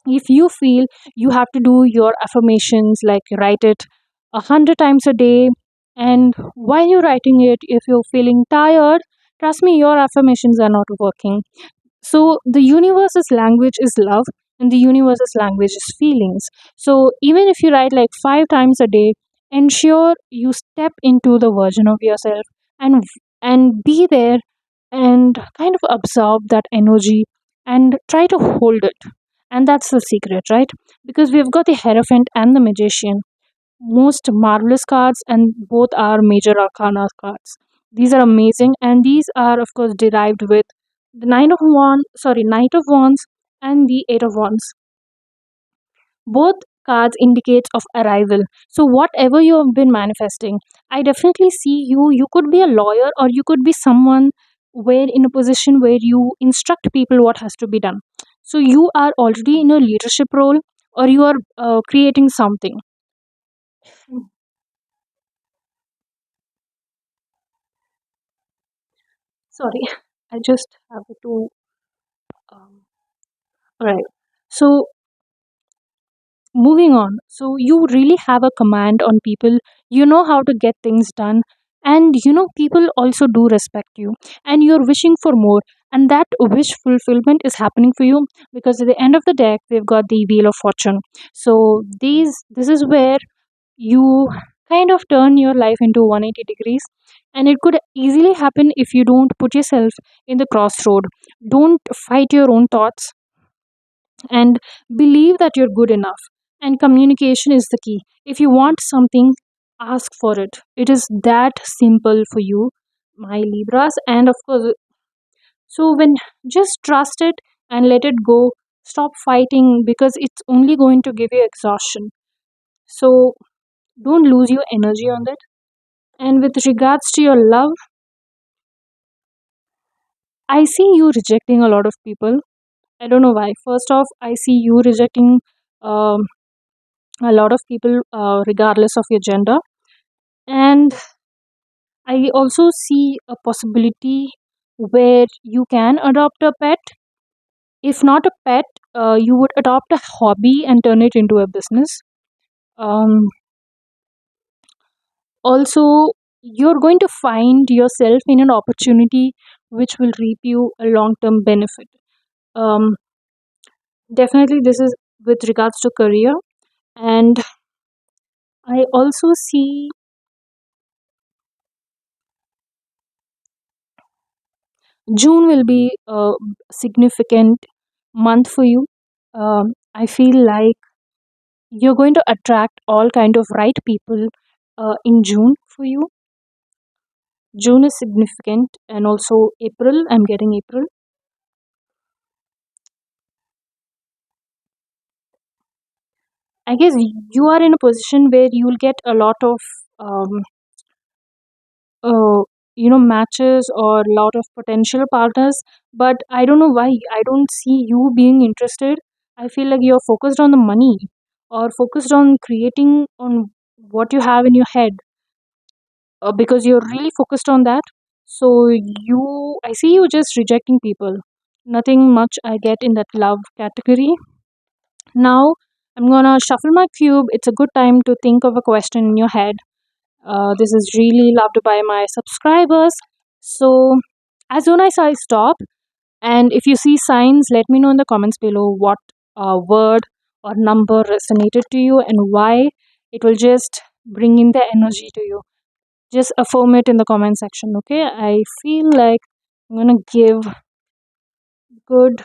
if you feel you have to do your affirmations, like write it 100 times a day, and while you're writing it, if you're feeling tired, trust me, your affirmations are not working. So the universe's language is love, and the universe's language is feelings. So even if you write like 5 times a day, ensure you step into the version of yourself, and be there, and kind of absorb that energy and try to hold it. And that's the secret, right? Because we've got the Hierophant and the Magician, most marvelous cards, and both are major arcana cards. These are amazing, and these are, of course, derived with the Knight of Wands and the Eight of Wands. Both cards indicates of arrival. So whatever you have been manifesting, I definitely see you. You could be a lawyer, or you could be someone where in a position where you instruct people what has to be done. So you are already in a leadership role, or you are creating something. Sorry, I just have to. Right. So moving on. So you really have a command on people. You know how to get things done. And people also do respect you. And you're wishing for more. And that wish fulfillment is happening for you, because at the end of the deck, we've got the Wheel of Fortune. So this is where you kind of turn your life into 180 degrees. And it could easily happen if you don't put yourself in the crossroad. Don't fight your own thoughts, and believe that you're good enough. And communication is the key. If you want something, ask for it. It is that simple for you, my Libras. And of course, so when just trust it and let it go. Stop fighting because it's only going to give you exhaustion. So don't lose your energy on that. And with regards to your love, I see you rejecting a lot of people. I don't know why. First off, I see you rejecting um, a lot of people, regardless of your gender. And I also see a possibility where you can adopt a pet. If not a pet, you would adopt a hobby and turn it into a business. Um, Also, you're going to find yourself in an opportunity which will reap you a long term benefit. Um, Definitely, this is with regards to career. And I also see June will be a significant month for you. I feel like you're going to attract all kind of right people in June for you. June is significant, and also April. I'm getting April. I guess you are in a position where you will get a lot of um, uh, matches or lot of potential partners. But I don't know why I don't see you being interested. I feel like you're focused on the money or focused on creating on what you have in your head, because you're really focused on that. So I see you just rejecting people. Nothing much I get in that love category. Now I'm gonna shuffle my cube. It's a good time to think of a question in your head. This is really loved by my subscribers. So, as soon as I stop, and if you see signs, let me know in the comments below what word or number resonated to you and why. It will just bring in the energy to you. Just affirm it in the comment section, okay? I feel like I'm gonna give good,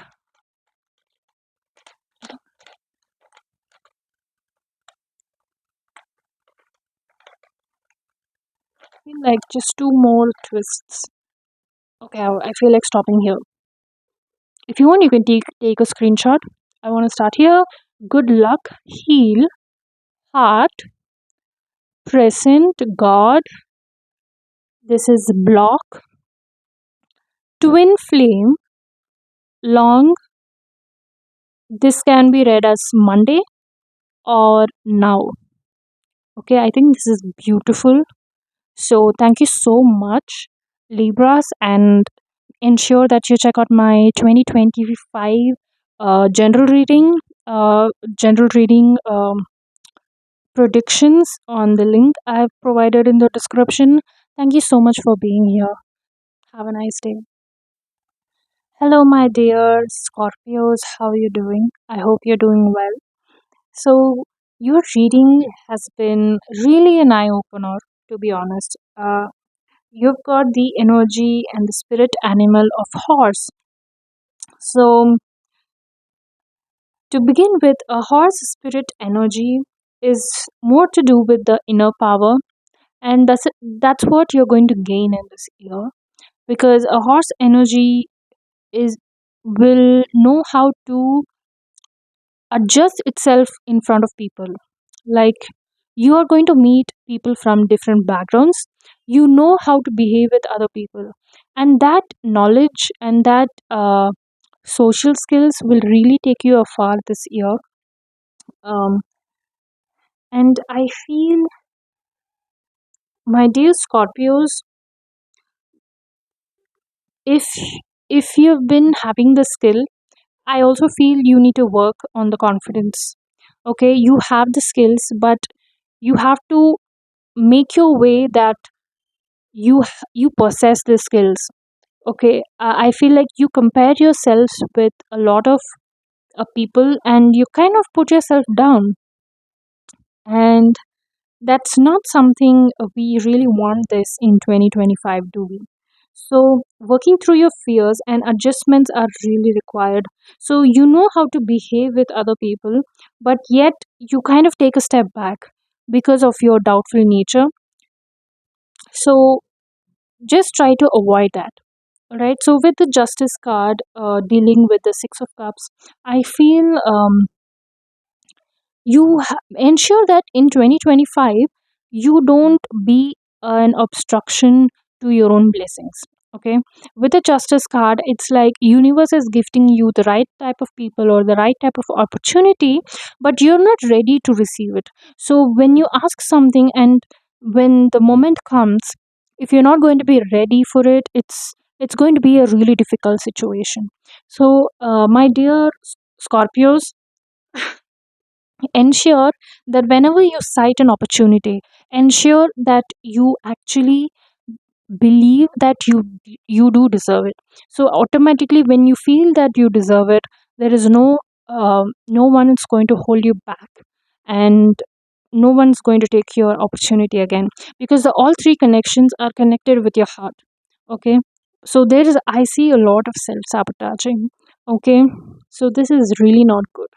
feel like just two more twists. Okay, I feel like stopping here. If you want, you can take a screenshot. I want to start here. Good luck, heal, heart, present, God. This is block, twin flame, long. This can be read as Monday or now. Okay, I think this is beautiful. So, thank you so much, Libras, and ensure that you check out my 2025 uh, general reading. General reading predictions on the link I've provided in the description. Thank you so much for being here. Have a nice day. Hello, my dear Scorpios. How are you doing? I hope you're doing well. So, your reading has been really an eye opener, to be honest. You've got the energy and the spirit animal of horse. So, to begin with, a horse spirit energy is more to do with the inner power, and that's what you're going to gain in this year, because a horse energy is will know how to adjust itself in front of people. Like, you are going to meet people from different backgrounds. You know how to behave with other people, and that knowledge and that social skills will really take you afar this year. um, and I feel, my dear Scorpios, if you've been having the skill, I also feel you need to work on the confidence. Okay, you have the skills, but you have to make your way that you possess the skills. Okay, I feel like you compare yourselves with a lot of people, and you kind of put yourself down, and that's not something we really want this in 2025, do we? So, working through your fears and adjustments are really required. So, you know how to behave with other people, but yet you kind of take a step back because of your doubtful nature. So, just try to avoid that. All right. So, with the Justice card dealing with the Six of Cups, I feel ensure that in 2025 you don't be an obstruction to your own blessings. Okay, with the Justice card, it's like universe is gifting you the right type of people or the right type of opportunity, but you're not ready to receive it. So when you ask something and when the moment comes, if you're not going to be ready for it, it's going to be a really difficult situation. So my dear Scorpios, ensure that whenever you cite an opportunity, ensure that you actually believe that you do deserve it. So automatically when you feel that you deserve it, there is no one is going to hold you back, and no one's going to take your opportunity again, because the all three connections are connected with your heart. Okay, so there is, I see a lot of self sabotaging. Okay, so this is really not good.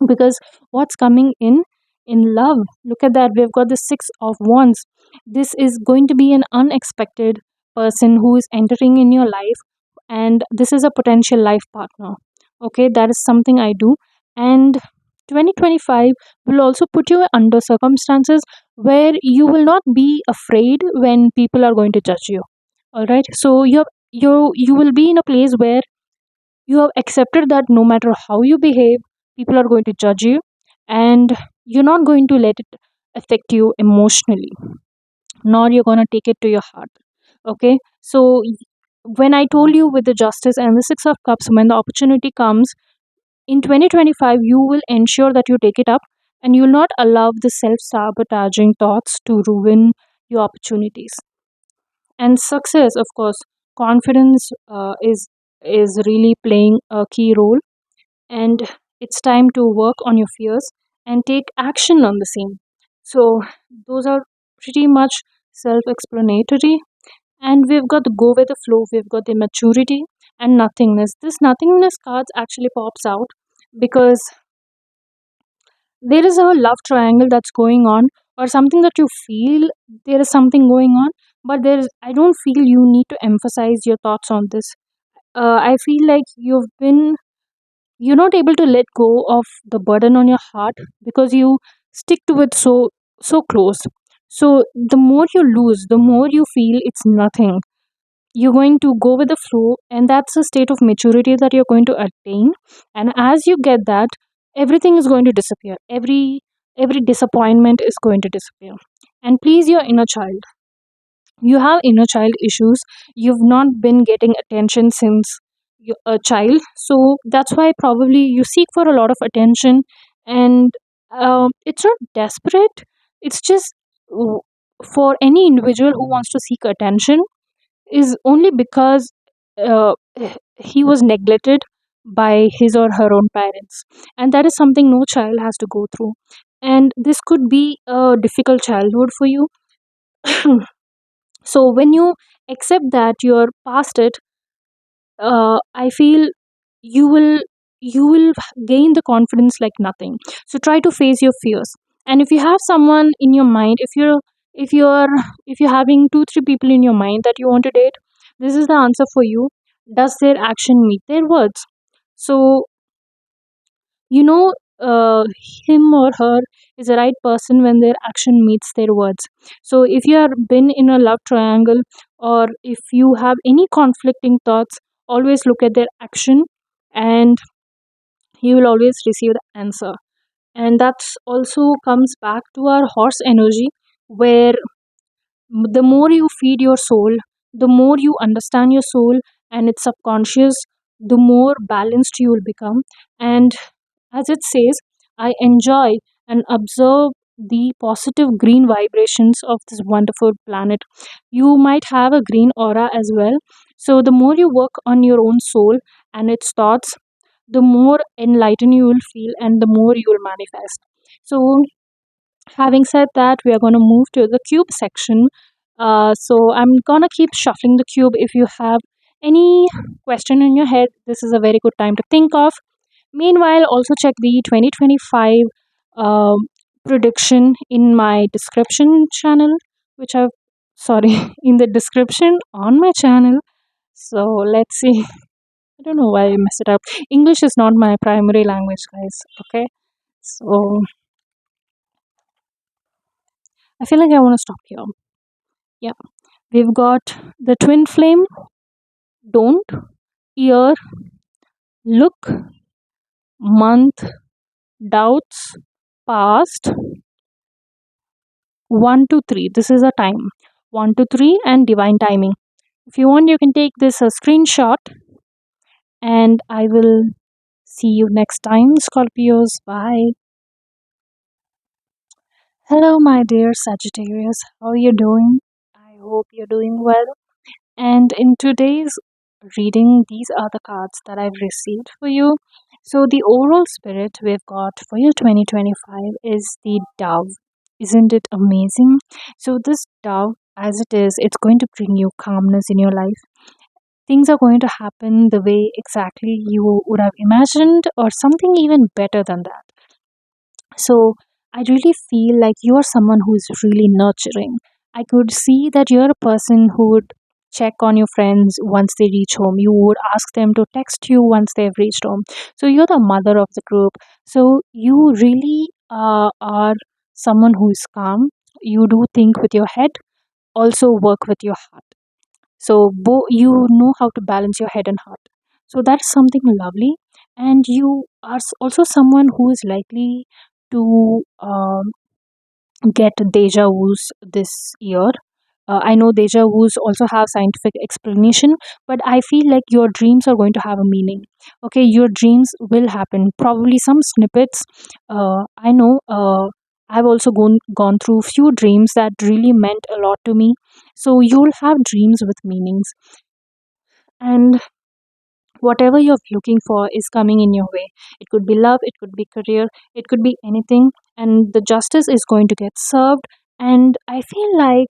Because what's coming in love, look at that, we've got the Six of Wands. This is going to be an unexpected person who is entering in your life, and this is a potential life partner. Okay, that is something I do. And 2025 will also put you under circumstances where you will not be afraid when people are going to judge you. All right, so you will be in a place where you have accepted that no matter how you behave, people are going to judge you, and you're not going to let it affect you emotionally, nor you're going to take it to your heart. Okay, so when I told you with the Justice and the Six of Cups, when the opportunity comes in 2025, you will ensure that you take it up, and you will not allow the self sabotaging thoughts to ruin your opportunities. And success, of course, confidence is really playing a key role, and it's time to work on your fears and take action on the same. So, those are pretty much self explanatory. And we've got the go with the flow, we've got the maturity and nothingness. This nothingness cards actually pops out because there is a love triangle that's going on, or something that you feel there is something going on, but I don't feel you need to emphasize your thoughts on this. I feel like you're not able to let go of the burden on your heart because you stick to it so close. So the more you lose, the more you feel it's nothing. You're going to go with the flow, and that's a state of maturity that you're going to attain. And as you get that, everything is going to disappear. Every disappointment is going to disappear. And please your inner child, you have inner child issues. You've not been getting attention since you're a child, so that's why probably you seek for a lot of attention. And it's not desperate, it's just w- for any individual who wants to seek attention is only because uh, he was neglected by his or her own parents, and that is something no child has to go through. And this could be a difficult childhood for you. So when you accept that you're past it, I feel you will you will gain the confidence like nothing. So try to face your fears. And if you have someone in your mind, if you're if you're having 2 3 people in your mind that you want to date, this is the answer for you. Does their action meet their words? So you know, him or her is the right person when their action meets their words. So if you have been in a love triangle, or if you have any conflicting thoughts, always look at their action, and you will always receive the answer. And that's also comes back to our horse energy, where the more you feed your soul, the more you understand your soul and its subconscious, the more balanced you will become. And as it says, I enjoy and observe the positive green vibrations of this wonderful planet. You might have a green aura as well. So the more you work on your own soul and its thoughts, the more enlightened you will feel and the more you will manifest. So having said that, we are going to move to the cube section. So I'm gonna keep shuffling the cube. If you have any question in your head, this is a very good time to think of. Meanwhile, also check the 2025 um, prediction in my description channel, which I've sorry in the description on my channel. So let's see. I don't know why I messed it up. English is not my primary language, guys. Okay, so I feel like I want to stop here. Yeah, we've got the twin flame. Don't year, look, month, doubts, past, 1 to 3. This is a time 1 to 3 and divine timing. If you want, you can take this a screenshot, and I will see you next time, Scorpios. Bye. Hello, my dear Sagittarius. How are you doing? I hope you're doing well. And in today's reading, these are the cards that I've received for you. So, the overall spirit we've got for your 2025 is the dove. Isn't it amazing? So, this dove, as it is, it's going to bring you calmness in your life. Things are going to happen the way exactly you would have imagined, or something even better than that. So I really feel like you're someone who is really nurturing. I could see that you're a person who would check on your friends once they reach home. You would ask them to text you once they've reached home. So you're the mother of the group. So you really are someone who is calm. You do think with your head, also work with your heart. So you know how to balance your head and heart. So that's something lovely. And you are also someone who is likely to get deja vus this year. I know deja vus also have scientific explanation, but I feel like your dreams are going to have a meaning. Okay, your dreams will happen. Probably some snippets. I know. I've also gone through few dreams that really meant a lot to me. So you'll have dreams with meanings, and whatever you're looking for is coming in your way. It could be love, it could be career, it could be anything, and the justice is going to get served. And I feel like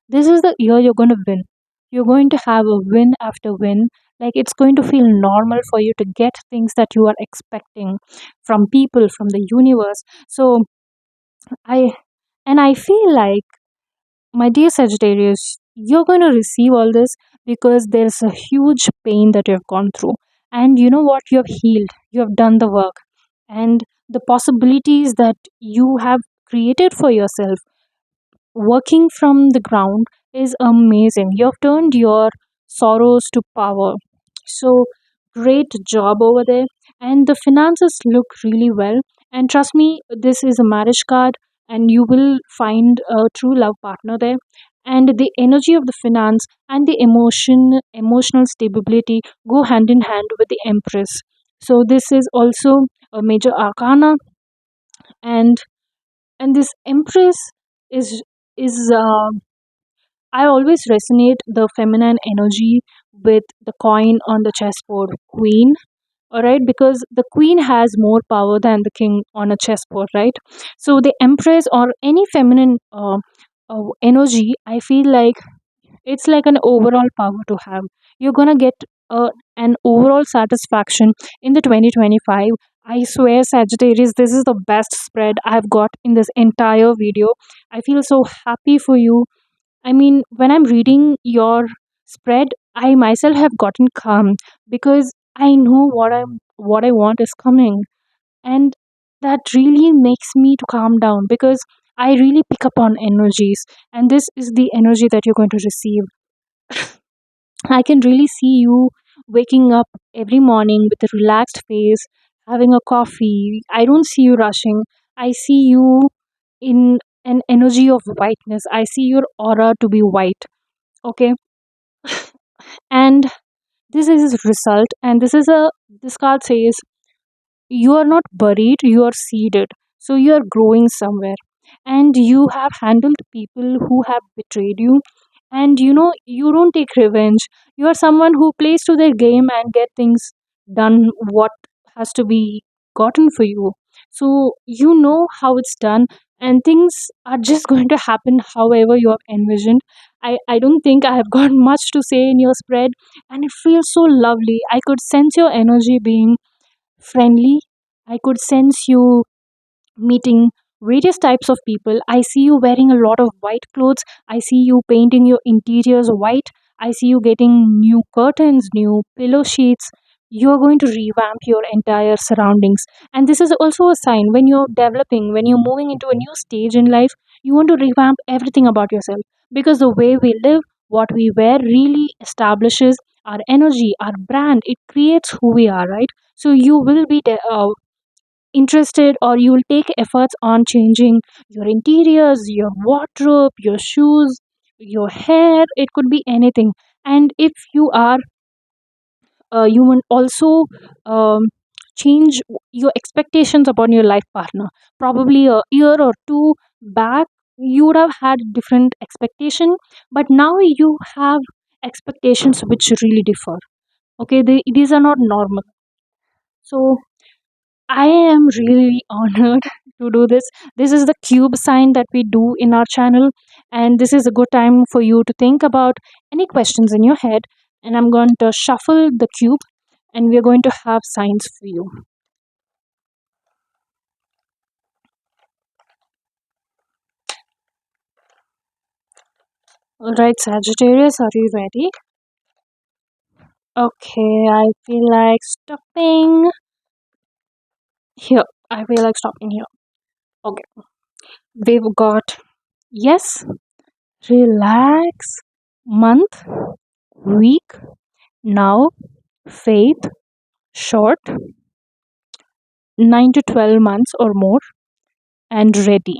this is the year you're going to win. You're going to have a win after win. Like it's going to feel normal for you to get things that you are expecting from people, from the universe. So I I feel like, my dear Sagittarius, you're going to receive all this because there's a huge pain that you've gone through. And you know what? You have healed, you have done the work, and the possibilities that you have created for yourself working from the ground is amazing. You have turned your sorrows to power. So, great job over there. And the finances look really well. And trust me, this is a marriage card, and you will find a true love partner there. And the energy of the finance and the emotional stability go hand in hand with the Empress. So, this is also a major arcana, and this Empress is is I always resonate the feminine energy with the coin on the chessboard, queen. All right, because the queen has more power than the king on a chessboard, right? So the empress or any feminine energy, I feel like it's like an overall power to have. You're gonna get an overall satisfaction in the 2025. I swear, Sagittarius, this is the best spread I've got in this entire video. I feel so happy for you. I mean, when I'm reading your spread, I myself have gotten calm because I know what I want is coming, and that really makes me to calm down because I really pick up on energies, and this is the energy that you're going to receive. I can really see you waking up every morning with a relaxed face, having a coffee. I don't see you rushing. I see you in an energy of whiteness. I see your aura to be white. Okay, and this is his result, and this card says you are not buried, you are seeded. So you are growing somewhere, and you have handled people who have betrayed you, and you know you don't take revenge. You are someone who plays to their game and get things done what has to be gotten for you. So you know how it's done, and things are just going to happen however you have envisioned. I don't think I have got much to say in your spread, and it feels so lovely. I could sense your energy being friendly. I could sense you meeting various types of people. I see you wearing a lot of white clothes. I see you painting your interiors white. I see you getting new curtains, new pillow sheets. You're going to revamp your entire surroundings. And this is also a sign when you're developing, when you're moving into a new stage in life, you want to revamp everything about yourself. Because the way we live, what we wear really establishes our energy, our brand. It creates who we are, right? So you will be interested, or you will take efforts on changing your interiors, your wardrobe, your shoes, your hair. It could be anything. And if you are, you will also um, change your expectations upon your life partner. Probably a year or two back, you would have had different expectation, but now you have expectations which really differ. Okay, these are not normal. So I am really honored to do this. This is the cube sign that we do in our channel, and this is a good time for you to think about any questions in your head. And I'm going to shuffle the cube, and we're going to have signs for you. All right, Sagittarius, are you ready? Okay, I feel like stopping here. I feel like stopping here. Okay, we've got yes, relax, month, week, now, faith, short, 9 to 12 months or more, and ready.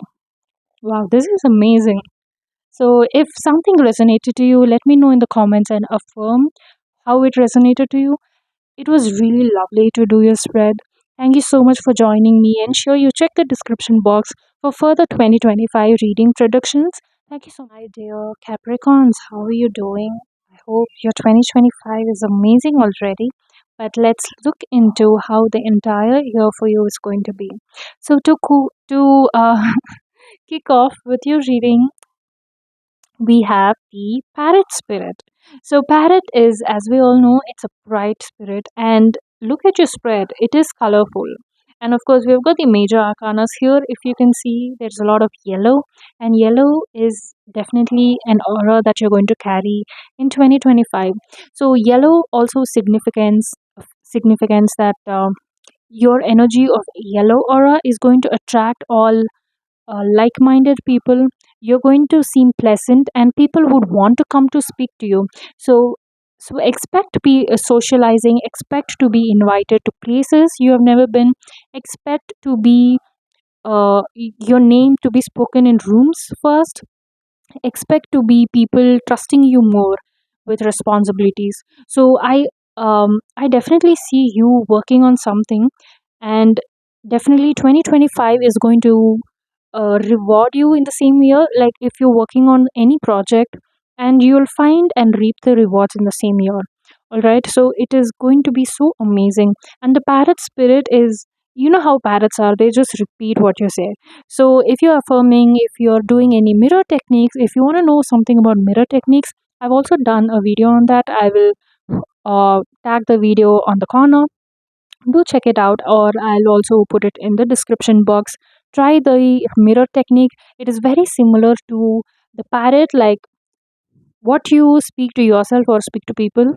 Wow, this is amazing. So, if something resonated to you, let me know in the comments and affirm how it resonated to you. It was really lovely to do your spread. Thank you so much for joining me. Ensure you check the description box for further 2025 reading predictions. Thank you so much. Hi, dear Capricorns. How are you doing? I hope your 2025 is amazing already. But let's look into how the entire year for you is going to be. So, to kick off with your reading, we have the parrot spirit. So parrot is, as we all know, it's a bright spirit, and look at your spread, it is colorful. And of course we've got the major arcanas here. If you can see, there's a lot of yellow, and yellow is definitely an aura that you're going to carry in 2025. So yellow also significance that your energy of yellow aura is going to attract all like minded people. You're going to seem pleasant, and people would want to come to speak to you. So expect to be socializing, expect to be invited to places you have never been, expect to be your name to be spoken in rooms first, expect to be people trusting you more with responsibilities. So I definitely see you working on something, and definitely 2025 is going to reward you in the same year. Like if you're working on any project, and you'll find and reap the rewards in the same year. All right, so it is going to be so amazing. And the parrot spirit is, you know how parrots are, they just repeat what you say. So if you're affirming, if you're doing any mirror techniques, if you want to know something about mirror techniques, I've also done a video on that. I will tag the video on the corner. Do check it out, or I'll also put it in the description box. Try the mirror technique. It is very similar to the parrot. Like what you speak to yourself or speak to people,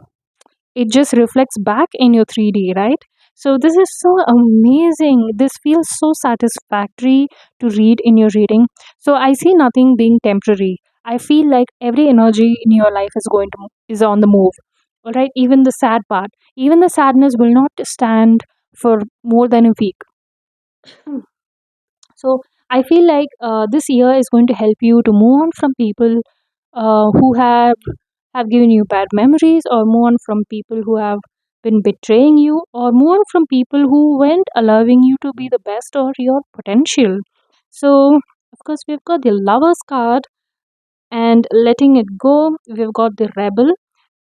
it just reflects back in your 3D, right? So this is so amazing. This feels so satisfactory to read in your reading. So I see nothing being temporary. I feel like every energy in your life is on the move. All right, even the sad part, even the sadness will not stand for more than a week. So I feel like this year is going to help you to move on from people who have given you bad memories, or move on from people who have been betraying you, or move on from people who weren't allowing you to be the best or your potential. So of course we've got the lovers card, and letting it go. We've got the rebel,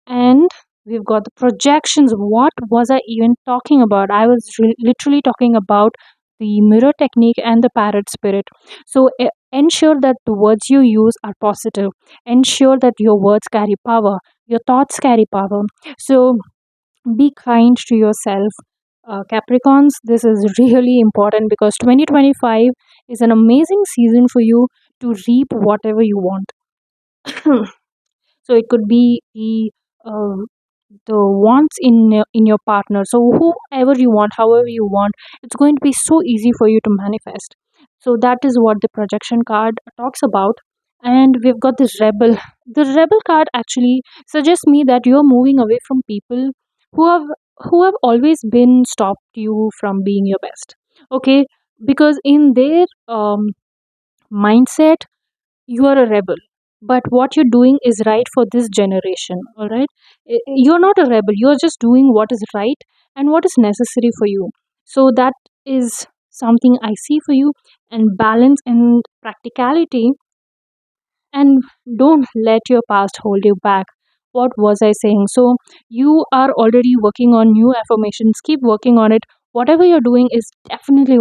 and we've got the projections. What was I even talking about? I was literally talking about the mirror technique and the parrot spirit. So ensure that the words you use are positive. Ensure that your words carry power, your thoughts carry power. So be kind to yourself. Capricorns, this is really important because 2025 is an amazing season for you to reap whatever you want. So it could be the wants in your partner. So whoever you want, however you want, it's going to be so easy for you to manifest. So that is what the projection card talks about. And we've got this rebel. The rebel card actually suggests me that you're moving away from people who have who have always been stopped you from being your best. Okay, because in their mindset you are a rebel, but what you're doing is right for this generation. All right, you're not a rebel, you're just doing what is right and what is necessary for you. So that is something I see for you. And balance and practicality, and don't let your past hold you back. What was I saying? So you are already working on new affirmations, keep working on it. Whatever you're doing is definitely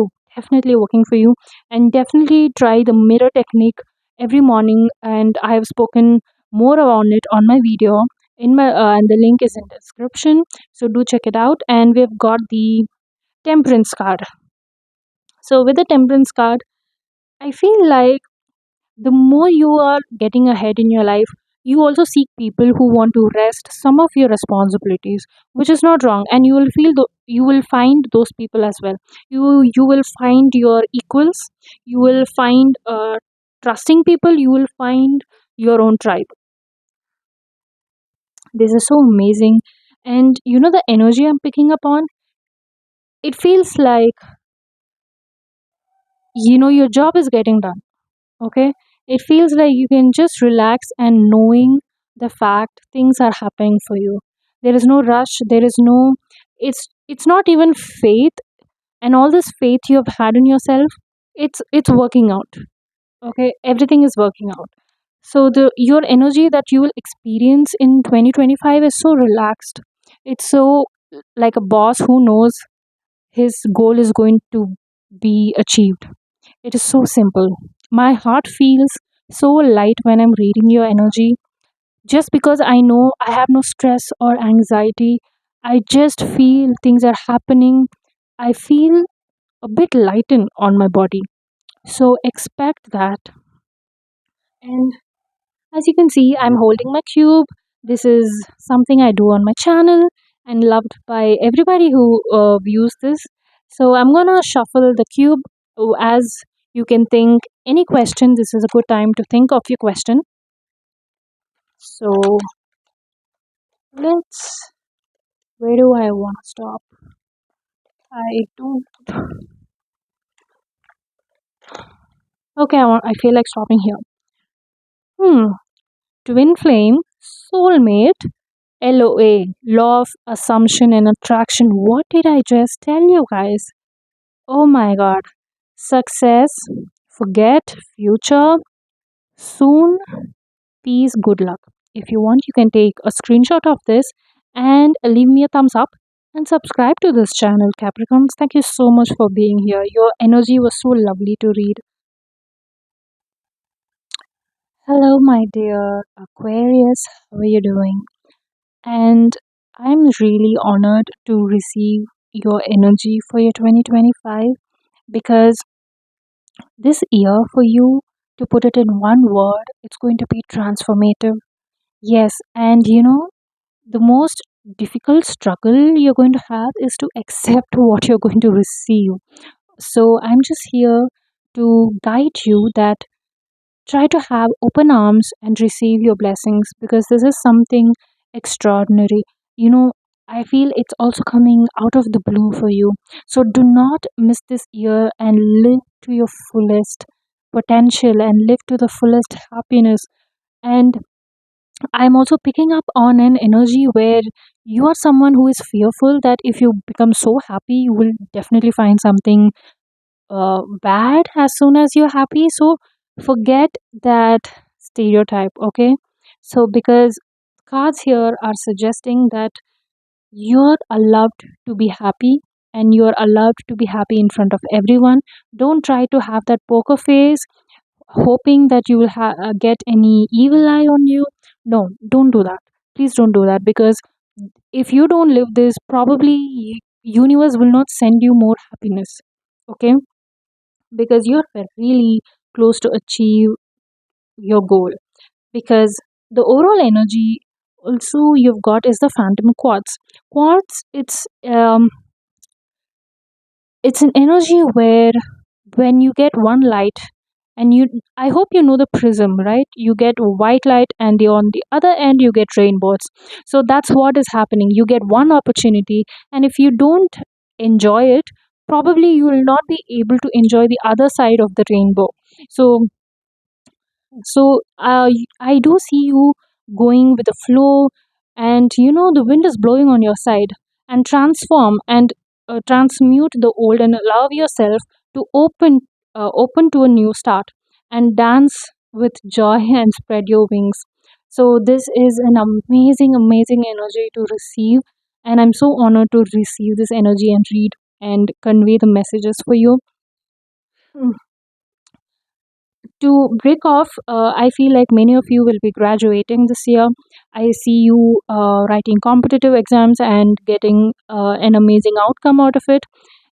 working for you. And definitely try the mirror technique every morning, and I have spoken more on it on my video in my and the link is in the description, so do check it out. And we've got the temperance card. So with the temperance card, I feel like the more you are getting ahead in your life, you also seek people who want to rest some of your responsibilities, which is not wrong. And you will you will find those people as well. You will find your equals. You will find trusting people. You will find your own tribe. This is so amazing. And the energy I'm picking up on, it feels like your job is getting done. Okay, it feels like you can just relax and knowing the fact things are happening for you. There is no rush, there is no, it's not even faith. And all this faith you have had in yourself, it's working out. Okay, everything is working out. So the your energy that you will experience in 2025 is so relaxed. It's so like a boss who knows his goal is going to be achieved. It is so simple. My heart feels so light when I'm reading your energy, just because I know I have no stress or anxiety. I just feel things are happening. I feel a bit lightened on my body. So expect that. And as you can see, I'm holding my cube. This is something I do on my channel and loved by everybody who views this. So I'm gonna shuffle the cube. As you can think any question, this is a good time to think of your question. So let's. Where do I want to stop? I don't. Okay, I feel like stopping here. Hmm. Twin flame, soulmate, LOA, law of assumption and attraction. What did I just tell you guys? Oh my god. Success, forget, future, soon, peace, good luck. If you want, you can take a screenshot of this and leave me a thumbs up and subscribe to this channel, Capricorns. Thank you so much for being here. Your energy was so lovely to read. Hello, my dear Aquarius. How are you doing? And I'm really honored to receive your energy for your 2025, because this year for you, to put it in one word, it's going to be transformative. Yes, and the most difficult struggle you're going to have is to accept what you're going to receive. So I'm just here to guide you that try to have open arms and receive your blessings, because this is something extraordinary. You know, I feel it's also coming out of the blue for you. So do not miss this year and live to your fullest potential and live to the fullest happiness. And I'm also picking up on an energy where you are someone who is fearful that if you become so happy, you will definitely find something bad as soon as you're happy. So forget that stereotype, okay? So because cards here are suggesting that you're allowed to be happy, and you're allowed to be happy in front of everyone. Don't try to have that poker face hoping that you will get any evil eye on you. No, don't do that. Please don't do that, because if you don't live this, probably universe will not send you more happiness. Okay, because you're really close to achieve your goal. Because the overall energy also you've got is the phantom quartz. It's an energy where when you get one light, and you I hope you know the prism, right? You get white light, and on the other end you get rainbows. So that's what is happening. You get one opportunity, and if you don't enjoy it, probably you will not be able to enjoy the other side of the rainbow. So I do see you going with the flow, and the wind is blowing on your side, and transform and transmute the old, and allow yourself to open to a new start, and dance with joy and spread your wings. So this is an amazing, amazing energy to receive, and I'm so honored to receive this energy and read and convey the messages for you. To break off, I feel like many of you will be graduating this year. I see you writing competitive exams and getting an amazing outcome out of it.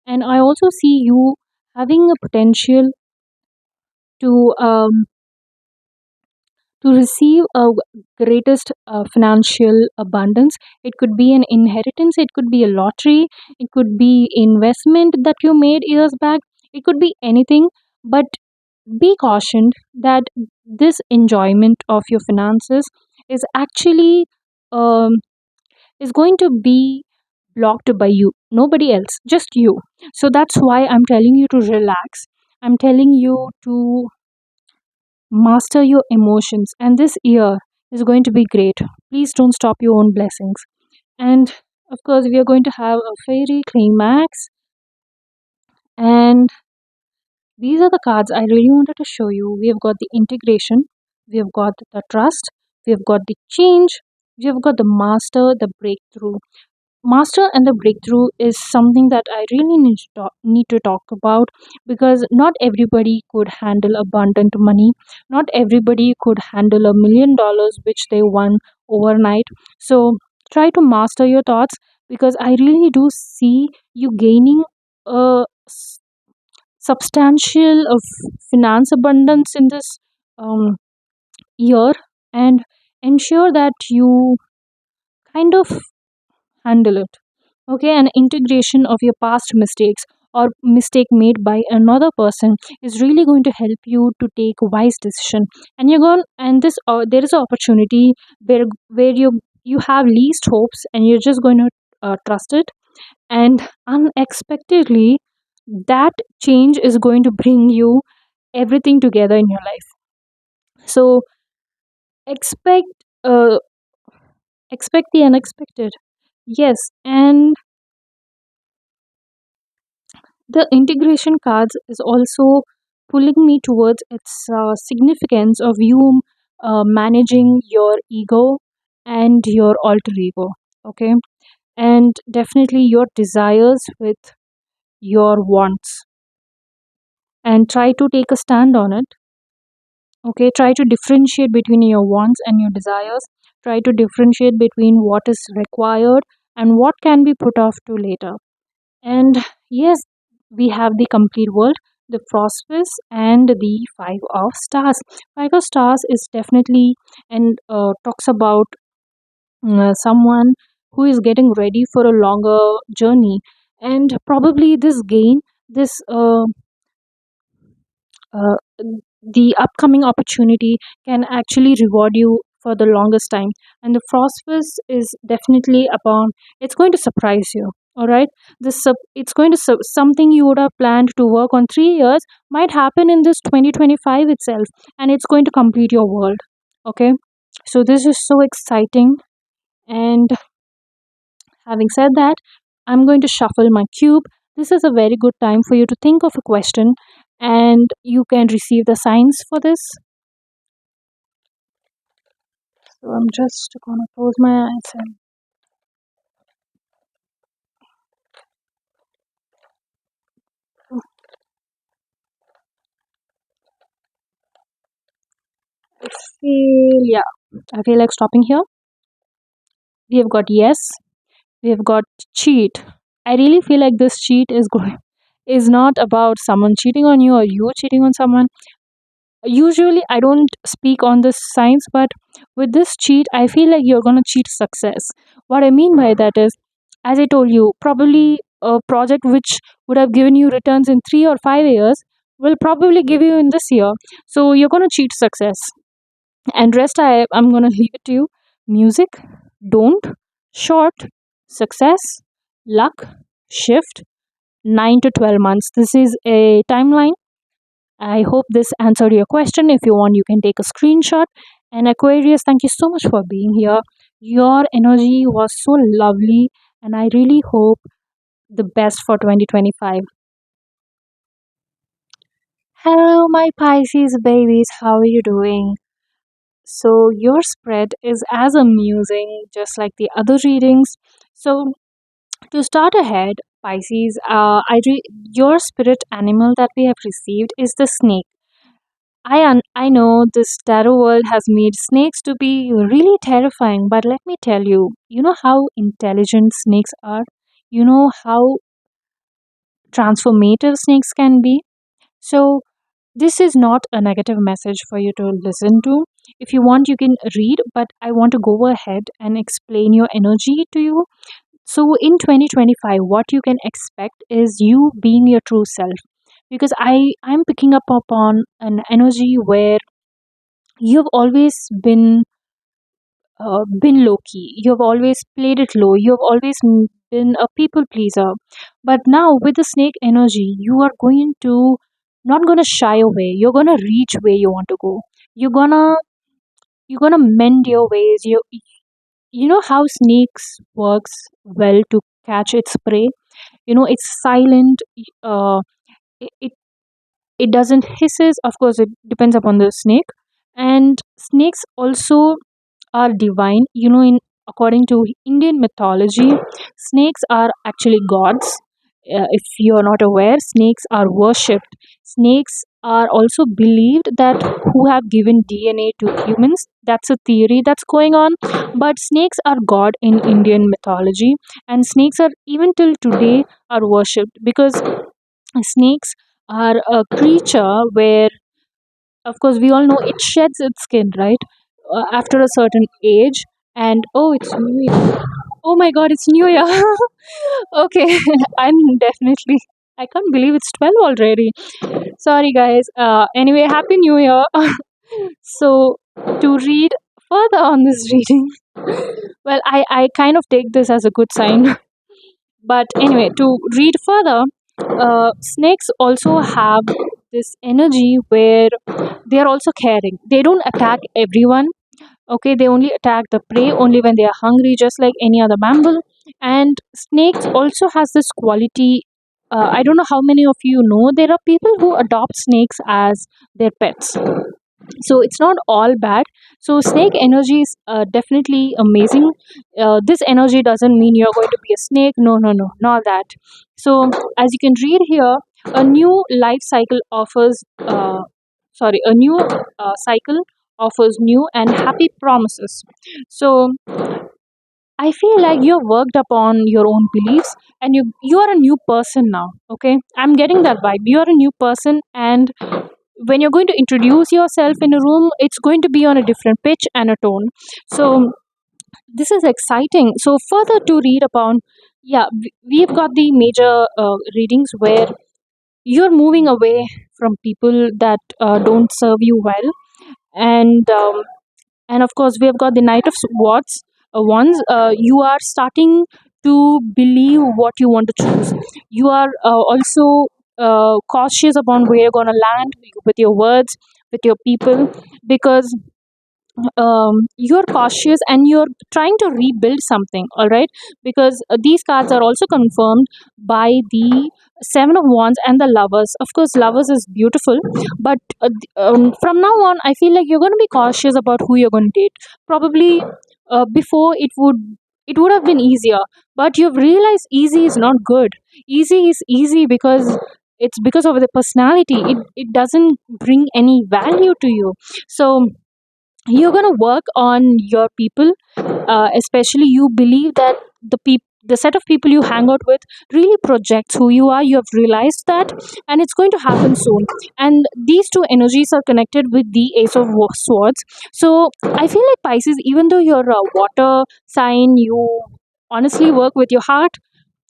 And I also see you having a potential to receive a greatest financial abundance. It could be an inheritance, it could be a lottery, it could be investment that you made years back, it could be anything. But be cautioned that this enjoyment of your finances is actually um, is going to be blocked by you, nobody else, just you. So that's why I'm telling you to relax. I'm telling you to master your emotions, and this year is going to be great. Please don't stop your own blessings. And of course, we are going to have a fairy climax, and these are the cards I really wanted to show you. We have got the integration, we have got the trust, we have got the change, we have got the master, the breakthrough. Master and the breakthrough is something that I really need to talk about, because not everybody could handle abundant money. Not everybody could handle $1 million which they won overnight. So try to master your thoughts, because I really do see you gaining a substantial of finance abundance in this um, year, and ensure that you kind of handle it. Okay, an integration of your past mistakes or mistake made by another person is really going to help you to take wise decision. And you're going, and this there is an opportunity where you have least hopes, and you're just going to trust it, and unexpectedly that change is going to bring you everything together in your life. So expect uh, expect the unexpected. Yes, and the integration cards is also pulling me towards its significance of you managing your ego and your alter ego. Okay, and definitely your desires with your wants, and try to take a stand on it. Okay, try to differentiate between your wants and your desires. Try to differentiate between what is required and what can be put off to later. And yes, we have the complete world, the Frostfish, and the Five of Stars. Five of Stars is definitely, and talks about someone who is getting ready for a longer journey, and probably this uh, the upcoming opportunity can actually reward you for the longest time. And the Frostfish is definitely upon, it's going to surprise you. All right, it's going to something you would have planned to work on 3 years might happen in this 2025 itself, and it's going to complete your world. Okay, so this is so exciting. And having said that, I'm going to shuffle my cube. This is a very good time for you to think of a question, and you can receive the signs for this. So I'm just gonna close my eyes and I feel, yeah, I feel like stopping here. We have got yes, we have got cheat. I really feel like this cheat is going is not about someone cheating on you or you cheating on someone. Usually I don't speak on this signs, but with this cheat I feel like you're gonna cheat success. What I mean by that is, as I told you, probably a project which would have given you returns in 3 or 5 years will probably give you in this year. So you're gonna cheat success. And rest I'm gonna leave it to you. Music, don't, short, success, luck, shift, 9 to 12 months. This is a timeline. I hope this answered your question. If you want, you can take a screenshot. And Aquarius, thank you so much for being here. Your energy was so lovely, and I really hope the best for 2025. Hello, my Pisces babies. How are you doing? So, your spread is as amusing, just like the other readings. So, to start ahead, Pisces, your spirit animal that we have received is the snake. I know this tarot world has made snakes to be really terrifying, but let me tell you, you know how intelligent snakes are? You know how transformative snakes can be? So, this is not a negative message for you to listen to. If you want, you can read, but I want to go ahead and explain your energy to you. So, in 2025, what you can expect is you being your true self. Because I'm picking up upon an energy where you've always been low key. You've always played it low. You've always been a people pleaser. But now with the snake energy, you are going to not gonna shy away. You're gonna reach where you want to go. You're gonna you're gonna mend your ways. You know how snakes works well to catch its prey. You know it's silent. It, it it doesn't hisses. Of course, it depends upon the snake. And snakes also are divine. You know, in according to Indian mythology, snakes are actually gods. If you're not aware, snakes are worshipped. Snakes are also believed that who have given DNA to humans. That's a theory that's going on. But snakes are god in Indian mythology, and snakes are even till today are worshipped because snakes are a creature where, of course, we all know it sheds its skin, right? After a certain age. And oh, it's New Year. Oh my god, it's New Year. Okay, I'm definitely. I can't believe it's 12 already. Sorry, guys. Anyway, Happy New Year. So, to read further on this reading, well, I kind of take this as a good sign. But anyway, to read further, snakes also have this energy where they are also caring. They don't attack everyone. Okay, they only attack the prey only when they are hungry, just like any other mammal. And snakes also has this quality. I don't know how many of you know there are people who adopt snakes as their pets. So it's not all bad. So snake energy is definitely amazing. This energy doesn't mean you're going to be a snake. No, no, no, not that. So as you can read here, a new life cycle offers a new cycle offers new and happy promises. So I feel like you're worked upon your own beliefs, and you are a new person now. Okay, I'm getting that vibe. You are a new person, and when you're going to introduce yourself in a room, it's going to be on a different pitch and a tone. So this is exciting. So further to read upon, yeah, we've got the major readings where you're moving away from people that don't serve you well. And of course we have got the Knight of Swords. You are starting to believe what you want to choose. You are also cautious upon where you're going to land with your words, with your people, because you're cautious and you're trying to rebuild something, all right? Because these cards are also confirmed by the Seven of Wands and the Lovers. Of course, Lovers is beautiful, but from now on I feel like you're going to be cautious about who you're going to date. Probably before it would have been easier, but you've realized easy is not good. Easy is easy because it's because of the personality. It doesn't bring any value to you. So you're going to work on your people, especially you believe that the set of people you hang out with really projects who you are. You have realized that, and it's going to happen soon. And these two energies are connected with the Ace of Swords. So I feel like Pisces, even though you're a water sign, you honestly work with your heart.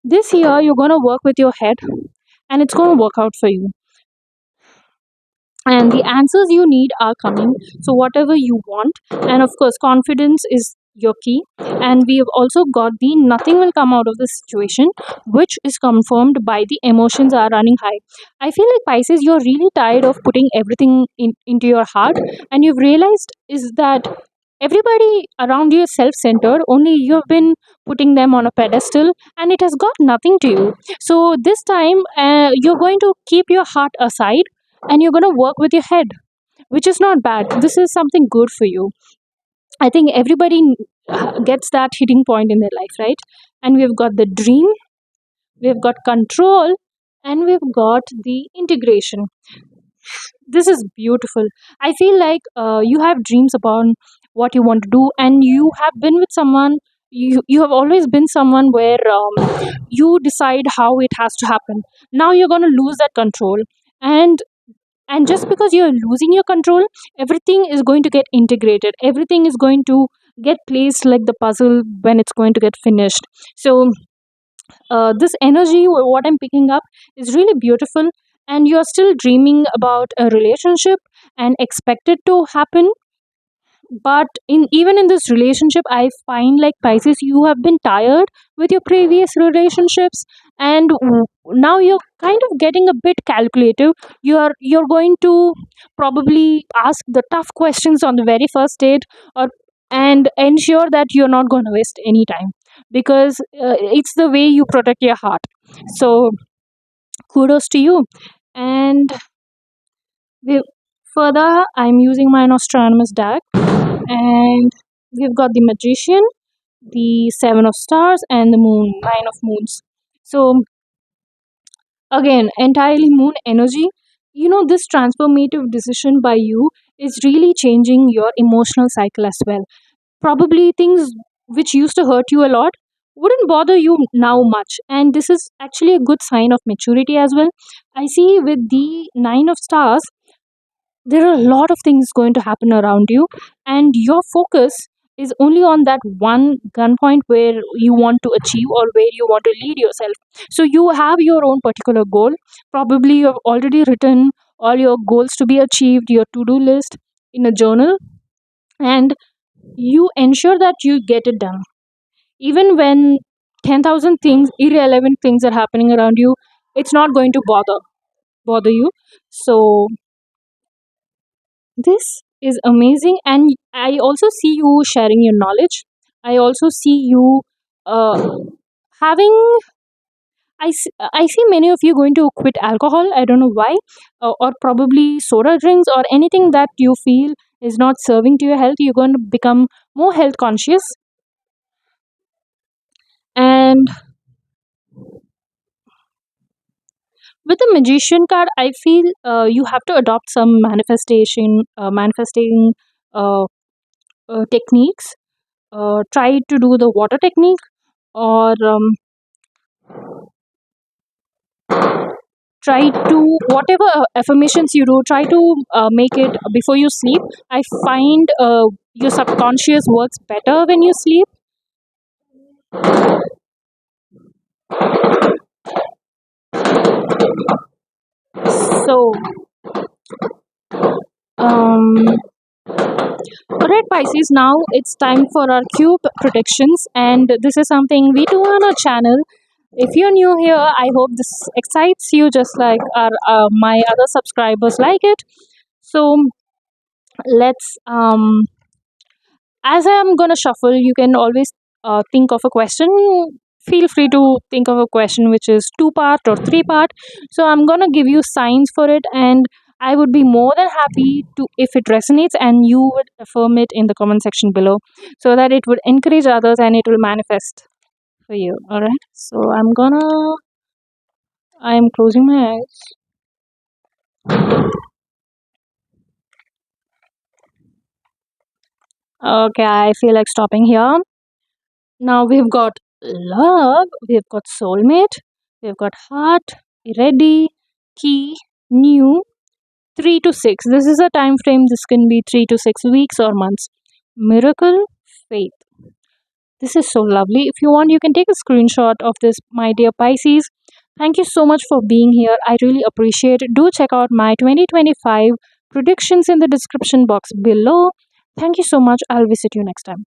This year you're going to work with your head, and it's going to work out for you, and the answers you need are coming. So whatever you want, and of course confidence is your key. And we have also got the nothing will come out of the situation, which is confirmed by the emotions are running high. I feel like Pisces, you're really tired of putting everything into your heart, and you've realized is that everybody around you is self-centered, only you have been putting them on a pedestal, and it has got nothing to you. So this time you're going to keep your heart aside, and you're going to work with your head, which is not bad. This is something good for you. I think everybody gets that hitting point in their life, right? And we've got the dream, we've got control, and we've got the integration. This is beautiful. I feel like you have dreams about what you want to do, and you have been with someone. You have always been someone where you decide how it has to happen. Now you're going to lose that control, and just because you're losing your control, everything is going to get integrated, everything is going to get placed like the puzzle when it's going to get finished. So this energy, what I'm picking up, is really beautiful. And you're still dreaming about a relationship and expect it to happen, but in even in this relationship, I find like Pisces, you have been tired with your previous relationships, and now you're kind of getting a bit calculative. You're going to probably ask the tough questions on the very first date, or and ensure that you're not going to waste any time, because it's the way you protect your heart. So kudos to you. And we, further, I'm using my astronomers deck, and we've got the Magician, the Seven of Stars, and the Moon, Nine of Moons. So again, entirely Moon energy. You know, this transformative decision by you is really changing your emotional cycle as well. Probably things which used to hurt you a lot wouldn't bother you now much, and this is actually a good sign of maturity as well. I see with the Nine of Stars, there are a lot of things going to happen around you, and your focus is only on that one gunpoint where you want to achieve or where you want to lead yourself. So you have your own particular goal. Probably you have already written all your goals to be achieved, your to-do list, in a journal, and you ensure that you get it done even when 10,000 things, irrelevant things, are happening around you. It's not going to bother you. So this is amazing, and I also see you sharing your knowledge. I also see you uh, having. I see many of you going to quit alcohol. I don't know why, or probably soda drinks or anything that you feel is not serving to your health. You're going to become more health conscious. And with the magician card, I feel you have to adopt some manifesting uh, techniques. Try to do the water technique, or try to, whatever affirmations you do, try to make it before you sleep. I find your subconscious works better when you sleep. So um alright, Pisces, now it's time for our cube predictions, and this is something we do on our channel. If you're new here, I hope this excites you just like my other subscribers like it. So let's as I am gonna shuffle, you can always think of a question. Feel free to think of a question which is two part or three part. So I'm gonna give you signs for it, and I would be more than happy to if it resonates, and you would affirm it in the comment section below, so that it would encourage others and it will manifest for you. All right. So I'm closing my eyes. Okay, I feel like stopping here. Now we've got love, we've got soulmate, we've got heart, ready, key, new, 3 to 6. This is a time frame. This can be 3 to 6 weeks or months. Miracle, faith. This is so lovely. If you want, you can take a screenshot of this, my dear Pisces. Thank you so much for being here. I really appreciate it. Do check out my 2025 predictions in the description box below. Thank you so much. I'll visit you next time.